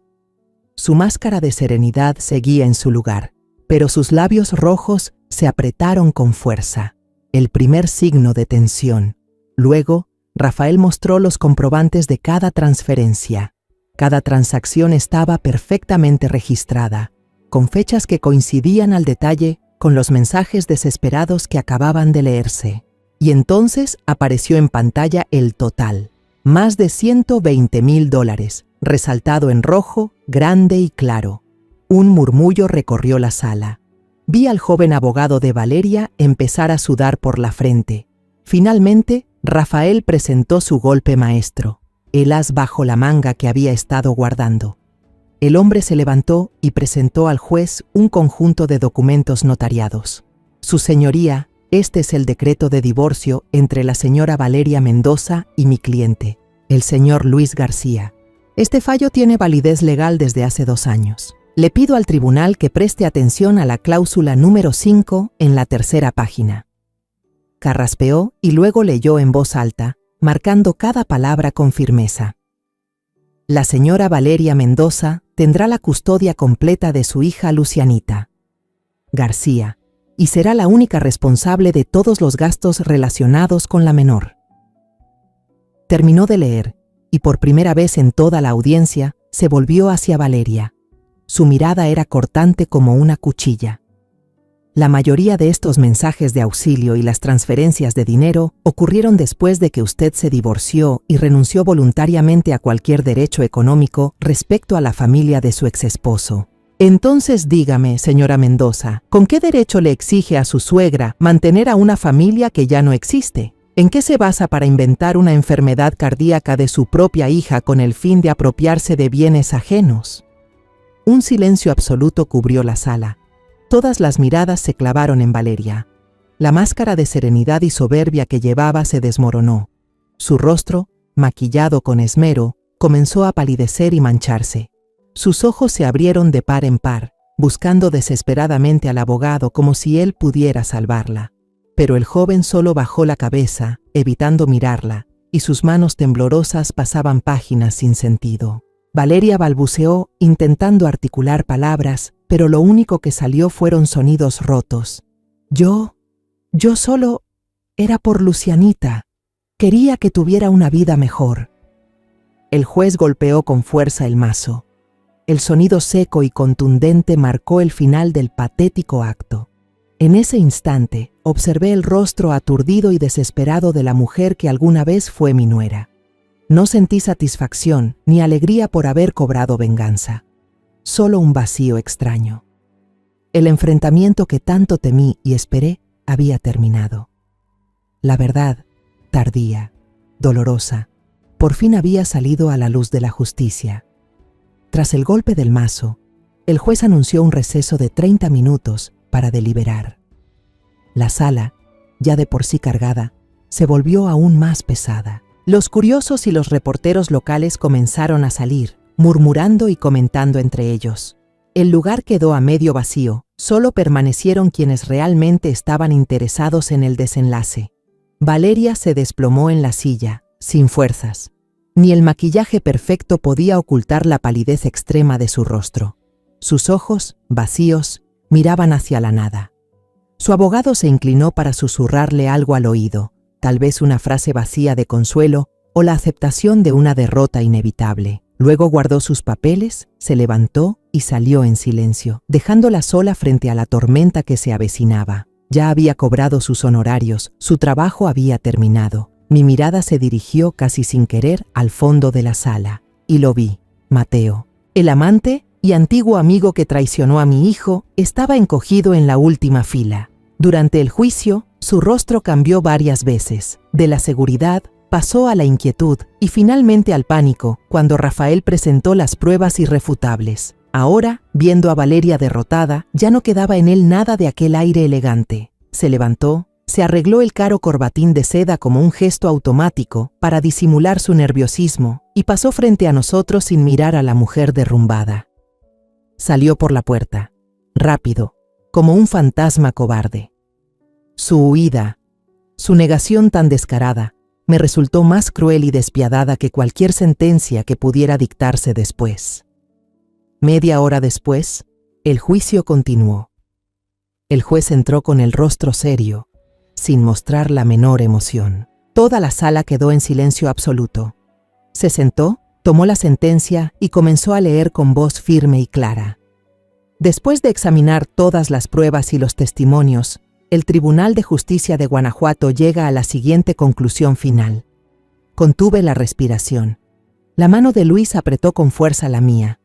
Su máscara de serenidad seguía en su lugar, pero sus labios rojos se apretaron con fuerza, el primer signo de tensión. Luego, Rafael mostró los comprobantes de cada transferencia. Cada transacción estaba perfectamente registrada, con fechas que coincidían al detalle con los mensajes desesperados que acababan de leerse. Y entonces apareció en pantalla el total: más de $120,000, resaltado en rojo, grande y claro. Un murmullo recorrió la sala. Vi al joven abogado de Valeria empezar a sudar por la frente. Finalmente, Rafael presentó su golpe maestro, el as bajo la manga que había estado guardando. El hombre se levantó y presentó al juez un conjunto de documentos notariados. Su señoría, este es el decreto de divorcio entre la señora Valeria Mendoza y mi cliente, el señor Luis García. Este fallo tiene validez legal desde hace 2 años. Le pido al tribunal que preste atención a la cláusula número 5 en la tercera página. Carraspeó y luego leyó en voz alta, marcando cada palabra con firmeza. La señora Valeria Mendoza tendrá la custodia completa de su hija Lucianita García y será la única responsable de todos los gastos relacionados con la menor. Terminó de leer y por primera vez en toda la audiencia se volvió hacia Valeria. Su mirada era cortante como una cuchilla. La mayoría de estos mensajes de auxilio y las transferencias de dinero ocurrieron después de que usted se divorció y renunció voluntariamente a cualquier derecho económico respecto a la familia de su exesposo. Entonces dígame, señora Mendoza, ¿con qué derecho le exige a su suegra mantener a una familia que ya no existe? ¿En qué se basa para inventar una enfermedad cardíaca de su propia hija con el fin de apropiarse de bienes ajenos? Un silencio absoluto cubrió la sala. Todas las miradas se clavaron en Valeria. La máscara de serenidad y soberbia que llevaba se desmoronó. Su rostro, maquillado con esmero, comenzó a palidecer y mancharse. Sus ojos se abrieron de par en par, buscando desesperadamente al abogado como si él pudiera salvarla. Pero el joven solo bajó la cabeza, evitando mirarla, y sus manos temblorosas pasaban páginas sin sentido. Valeria balbuceó, intentando articular palabras, pero lo único que salió fueron sonidos rotos. Yo solo era por Lucianita. Quería que tuviera una vida mejor. El juez golpeó con fuerza el mazo. El sonido seco y contundente marcó el final del patético acto. En ese instante, observé el rostro aturdido y desesperado de la mujer que alguna vez fue mi nuera. No sentí satisfacción ni alegría por haber cobrado venganza. Solo un vacío extraño. El enfrentamiento que tanto temí y esperé había terminado. La verdad, tardía, dolorosa, por fin había salido a la luz de la justicia. Tras el golpe del mazo, el juez anunció un receso de 30 minutos para deliberar. La sala, ya de por sí cargada, se volvió aún más pesada. Los curiosos y los reporteros locales comenzaron a salir, murmurando y comentando entre ellos. El lugar quedó a medio vacío, solo permanecieron quienes realmente estaban interesados en el desenlace. Valeria se desplomó en la silla, sin fuerzas. Ni el maquillaje perfecto podía ocultar la palidez extrema de su rostro. Sus ojos, vacíos, miraban hacia la nada. Su abogado se inclinó para susurrarle algo al oído, tal vez una frase vacía de consuelo o la aceptación de una derrota inevitable. Luego guardó sus papeles, se levantó y salió en silencio, dejándola sola frente a la tormenta que se avecinaba. Ya había cobrado sus honorarios, su trabajo había terminado. Mi mirada se dirigió casi sin querer al fondo de la sala, y lo vi. Mateo, el amante y antiguo amigo que traicionó a mi hijo, estaba encogido en la última fila. Durante el juicio, su rostro cambió varias veces. De la seguridad, pasó a la inquietud y finalmente al pánico cuando Rafael presentó las pruebas irrefutables. Ahora, viendo a Valeria derrotada, ya no quedaba en él nada de aquel aire elegante. Se levantó, se arregló el caro corbatín de seda como un gesto automático para disimular su nerviosismo y pasó frente a nosotros sin mirar a la mujer derrumbada. Salió por la puerta, rápido, como un fantasma cobarde. Su huida, su negación tan descarada, me resultó más cruel y despiadada que cualquier sentencia que pudiera dictarse después. Media hora después, el juicio continuó. El juez entró con el rostro serio, sin mostrar la menor emoción. Toda la sala quedó en silencio absoluto. Se sentó, tomó la sentencia y comenzó a leer con voz firme y clara. Después de examinar todas las pruebas y los testimonios, el Tribunal de Justicia de Guanajuato llega a la siguiente conclusión final. Contuve la respiración. La mano de Luis apretó con fuerza la mía.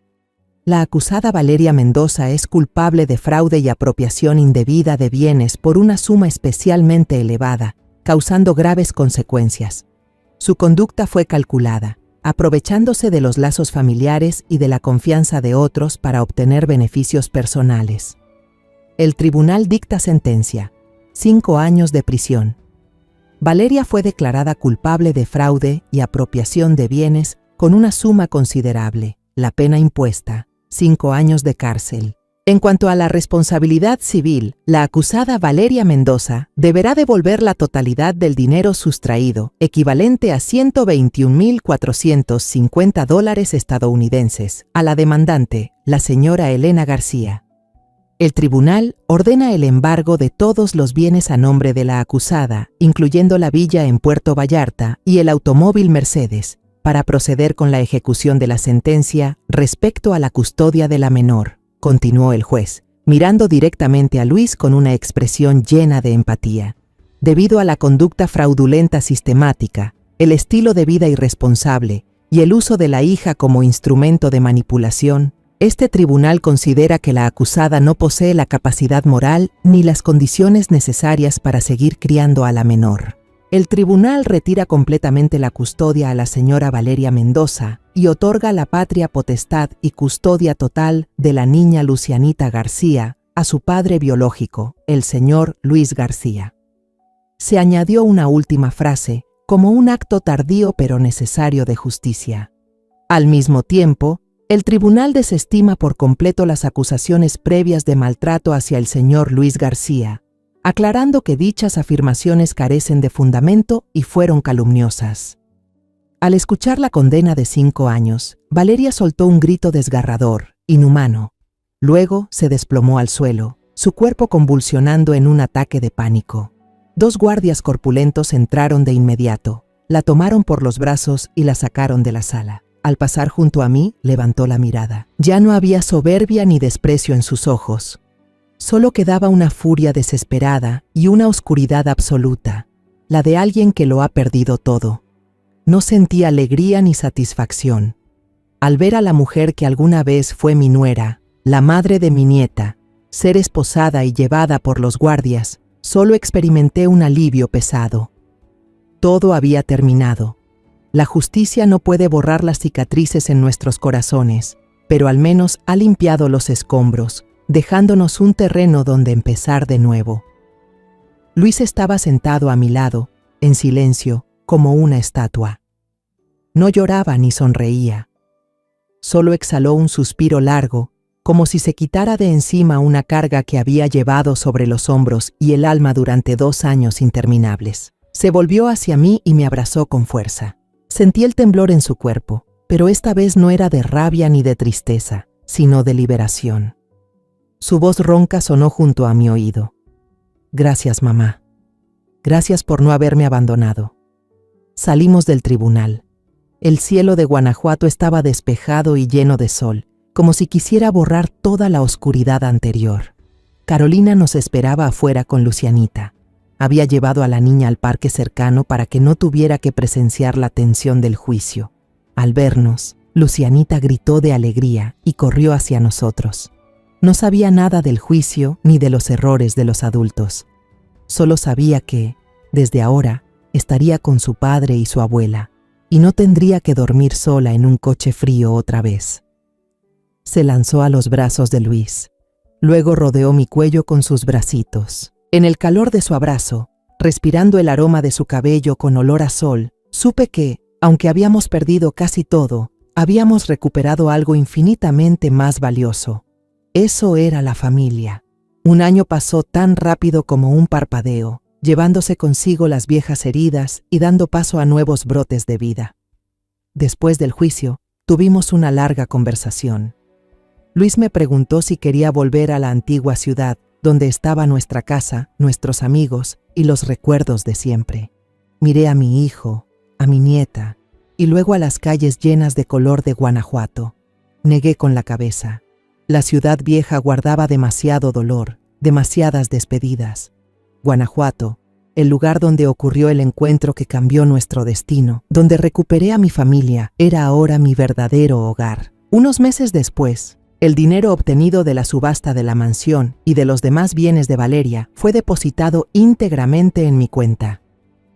La acusada Valeria Mendoza es culpable de fraude y apropiación indebida de bienes por una suma especialmente elevada, causando graves consecuencias. Su conducta fue calculada, aprovechándose de los lazos familiares y de la confianza de otros para obtener beneficios personales. El tribunal dicta sentencia: 5 años de prisión. Valeria fue declarada culpable de fraude y apropiación de bienes con una suma considerable. La pena impuesta: 5 años de cárcel. En cuanto a la responsabilidad civil, la acusada Valeria Mendoza deberá devolver la totalidad del dinero sustraído, equivalente a $121.450 estadounidenses, a la demandante, la señora Elena García. El tribunal ordena el embargo de todos los bienes a nombre de la acusada, incluyendo la villa en Puerto Vallarta y el automóvil Mercedes, para proceder con la ejecución de la sentencia respecto a la custodia de la menor, continuó el juez, mirando directamente a Luis con una expresión llena de empatía. Debido a la conducta fraudulenta sistemática, el estilo de vida irresponsable y el uso de la hija como instrumento de manipulación, este tribunal considera que la acusada no posee la capacidad moral ni las condiciones necesarias para seguir criando a la menor. El tribunal retira completamente la custodia a la señora Valeria Mendoza y otorga la patria potestad y custodia total de la niña Lucianita García a su padre biológico, el señor Luis García. Se añadió una última frase, como un acto tardío pero necesario de justicia. Al mismo tiempo, el tribunal desestima por completo las acusaciones previas de maltrato hacia el señor Luis García, aclarando que dichas afirmaciones carecen de fundamento y fueron calumniosas. Al escuchar la condena de 5 años, Valeria soltó un grito desgarrador, inhumano. Luego se desplomó al suelo, su cuerpo convulsionando en un ataque de pánico. 2 guardias corpulentos entraron de inmediato, la tomaron por los brazos y la sacaron de la sala. Al pasar junto a mí, levantó la mirada. Ya no había soberbia ni desprecio en sus ojos. Solo quedaba una furia desesperada y una oscuridad absoluta, la de alguien que lo ha perdido todo. No sentí alegría ni satisfacción. Al ver a la mujer que alguna vez fue mi nuera, la madre de mi nieta, ser esposada y llevada por los guardias, solo experimenté un alivio pesado. Todo había terminado. La justicia no puede borrar las cicatrices en nuestros corazones, pero al menos ha limpiado los escombros, dejándonos un terreno donde empezar de nuevo. Luis estaba sentado a mi lado, en silencio, como una estatua. No lloraba ni sonreía. Solo exhaló un suspiro largo, como si se quitara de encima una carga que había llevado sobre los hombros y el alma durante 2 años interminables. Se volvió hacia mí y me abrazó con fuerza. Sentí el temblor en su cuerpo, pero esta vez no era de rabia ni de tristeza, sino de liberación. Su voz ronca sonó junto a mi oído. Gracias, mamá. Gracias por no haberme abandonado. Salimos del tribunal. El cielo de Guanajuato estaba despejado y lleno de sol, como si quisiera borrar toda la oscuridad anterior. Carolina nos esperaba afuera con Lucianita. Había llevado a la niña al parque cercano para que no tuviera que presenciar la tensión del juicio. Al vernos, Lucianita gritó de alegría y corrió hacia nosotros. No sabía nada del juicio ni de los errores de los adultos. Solo sabía que, desde ahora, estaría con su padre y su abuela, y no tendría que dormir sola en un coche frío otra vez. Se lanzó a los brazos de Luis. Luego rodeó mi cuello con sus bracitos. En el calor de su abrazo, respirando el aroma de su cabello con olor a sol, supe que, aunque habíamos perdido casi todo, habíamos recuperado algo infinitamente más valioso. Eso era la familia. Un año pasó tan rápido como un parpadeo, llevándose consigo las viejas heridas y dando paso a nuevos brotes de vida. Después del juicio, tuvimos una larga conversación. Luis me preguntó si quería volver a la antigua ciudad, donde estaba nuestra casa, nuestros amigos y los recuerdos de siempre. Miré a mi hijo, a mi nieta, y luego a las calles llenas de color de Guanajuato. Negué con la cabeza. La ciudad vieja guardaba demasiado dolor, demasiadas despedidas. Guanajuato, el lugar donde ocurrió el encuentro que cambió nuestro destino, donde recuperé a mi familia, era ahora mi verdadero hogar. Unos meses después, el dinero obtenido de la subasta de la mansión y de los demás bienes de Valeria fue depositado íntegramente en mi cuenta.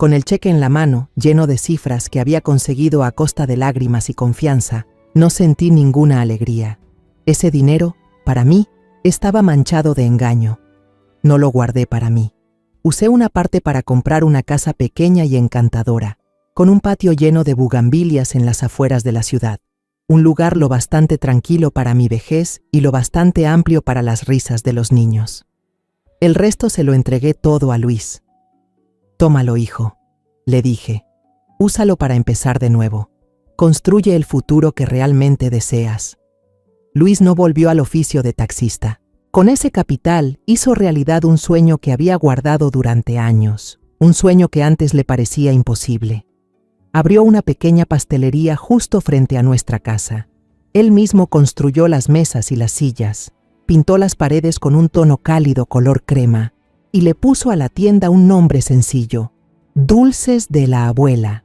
Con el cheque en la mano, lleno de cifras que había conseguido a costa de lágrimas y confianza, no sentí ninguna alegría. Ese dinero, para mí, estaba manchado de engaño. No lo guardé para mí. Usé una parte para comprar una casa pequeña y encantadora, con un patio lleno de bugambilias en las afueras de la ciudad. Un lugar lo bastante tranquilo para mi vejez y lo bastante amplio para las risas de los niños. El resto se lo entregué todo a Luis. «Tómalo, hijo», le dije. «Úsalo para empezar de nuevo. Construye el futuro que realmente deseas». Luis no volvió al oficio de taxista. Con ese capital hizo realidad un sueño que había guardado durante años, un sueño que antes le parecía imposible. Abrió una pequeña pastelería justo frente a nuestra casa. Él mismo construyó las mesas y las sillas, pintó las paredes con un tono cálido color crema y le puso a la tienda un nombre sencillo: Dulces de la Abuela.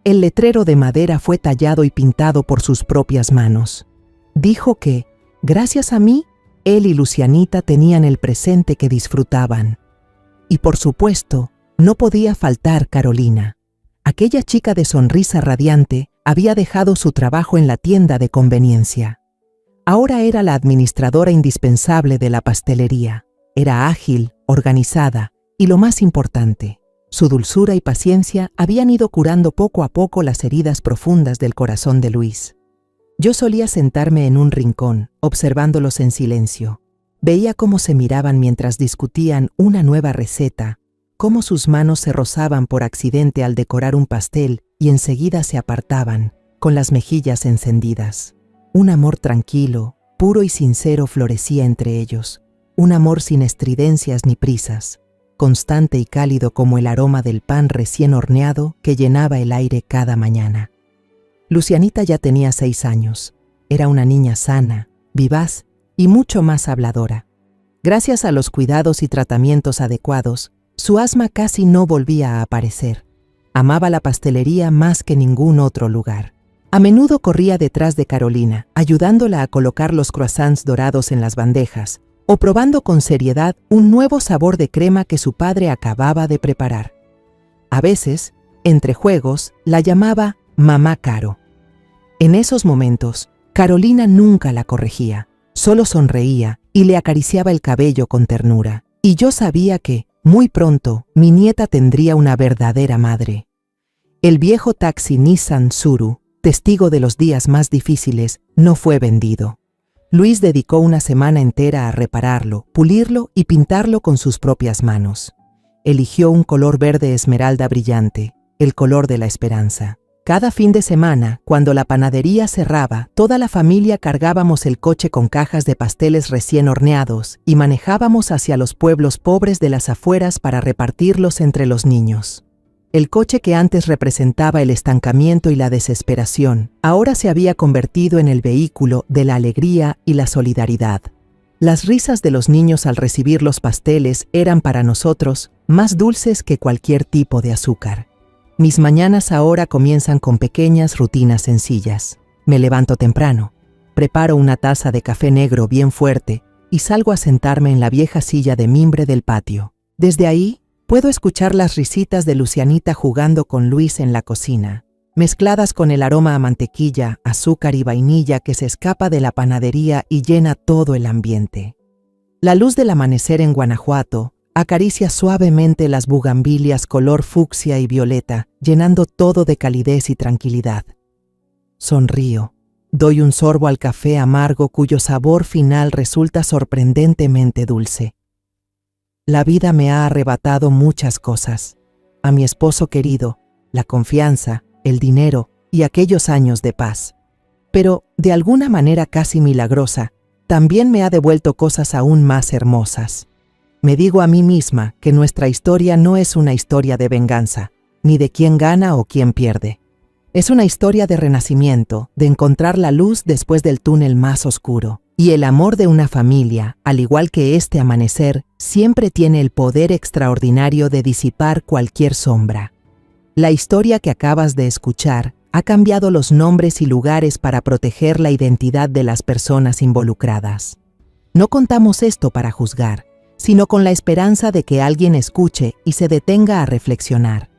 El letrero de madera fue tallado y pintado por sus propias manos. Dijo que, gracias a mí, él y Lucianita tenían el presente que disfrutaban. Y por supuesto, no podía faltar Carolina. Aquella chica de sonrisa radiante había dejado su trabajo en la tienda de conveniencia. Ahora era la administradora indispensable de la pastelería. Era ágil, organizada y, lo más importante, su dulzura y paciencia habían ido curando poco a poco las heridas profundas del corazón de Luis. Yo solía sentarme en un rincón, observándolos en silencio. Veía cómo se miraban mientras discutían una nueva receta, cómo sus manos se rozaban por accidente al decorar un pastel y enseguida se apartaban, con las mejillas encendidas. Un amor tranquilo, puro y sincero florecía entre ellos. Un amor sin estridencias ni prisas, constante y cálido como el aroma del pan recién horneado que llenaba el aire cada mañana. Lucianita ya tenía 6 años. Era una niña sana, vivaz y mucho más habladora. Gracias a los cuidados y tratamientos adecuados, su asma casi no volvía a aparecer. Amaba la pastelería más que ningún otro lugar. A menudo corría detrás de Carolina, ayudándola a colocar los croissants dorados en las bandejas, o probando con seriedad un nuevo sabor de crema que su padre acababa de preparar. A veces, entre juegos, la llamaba Mamá Caro. En esos momentos, Carolina nunca la corregía, solo sonreía y le acariciaba el cabello con ternura. Y yo sabía que, muy pronto, mi nieta tendría una verdadera madre. El viejo taxi Nissan Tsuru, testigo de los días más difíciles, no fue vendido. Luis dedicó una semana entera a repararlo, pulirlo y pintarlo con sus propias manos. Eligió un color verde esmeralda brillante, el color de la esperanza. Cada fin de semana, cuando la panadería cerraba, toda la familia cargábamos el coche con cajas de pasteles recién horneados y manejábamos hacia los pueblos pobres de las afueras para repartirlos entre los niños. El coche que antes representaba el estancamiento y la desesperación, ahora se había convertido en el vehículo de la alegría y la solidaridad. Las risas de los niños al recibir los pasteles eran para nosotros más dulces que cualquier tipo de azúcar. Mis mañanas ahora comienzan con pequeñas rutinas sencillas. Me levanto temprano, preparo una taza de café negro bien fuerte y salgo a sentarme en la vieja silla de mimbre del patio. Desde ahí, puedo escuchar las risitas de Lucianita jugando con Luis en la cocina, mezcladas con el aroma a mantequilla, azúcar y vainilla que se escapa de la panadería y llena todo el ambiente. La luz del amanecer en Guanajuato acaricia suavemente las bugambilias color fucsia y violeta, llenando todo de calidez y tranquilidad. Sonrío. Doy un sorbo al café amargo cuyo sabor final resulta sorprendentemente dulce. La vida me ha arrebatado muchas cosas. A mi esposo querido, la confianza, el dinero y aquellos años de paz. Pero, de alguna manera casi milagrosa, también me ha devuelto cosas aún más hermosas. Me digo a mí misma que nuestra historia no es una historia de venganza, ni de quién gana o quién pierde. Es una historia de renacimiento, de encontrar la luz después del túnel más oscuro. Y el amor de una familia, al igual que este amanecer, siempre tiene el poder extraordinario de disipar cualquier sombra. La historia que acabas de escuchar ha cambiado los nombres y lugares para proteger la identidad de las personas involucradas. No contamos esto para juzgar, sino con la esperanza de que alguien escuche y se detenga a reflexionar.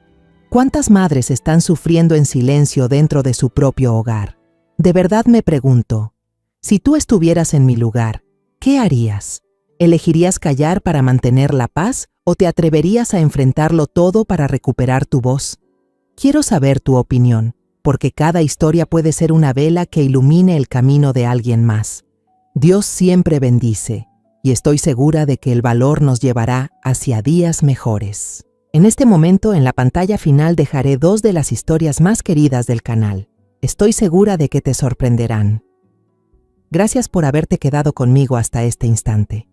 ¿Cuántas madres están sufriendo en silencio dentro de su propio hogar? De verdad me pregunto, si tú estuvieras en mi lugar, ¿qué harías? ¿Elegirías callar para mantener la paz o te atreverías a enfrentarlo todo para recuperar tu voz? Quiero saber tu opinión, porque cada historia puede ser una vela que ilumine el camino de alguien más. Dios siempre bendice, y estoy segura de que el valor nos llevará hacia días mejores. En este momento, en la pantalla final dejaré 2 de las historias más queridas del canal. Estoy segura de que te sorprenderán. Gracias por haberte quedado conmigo hasta este instante.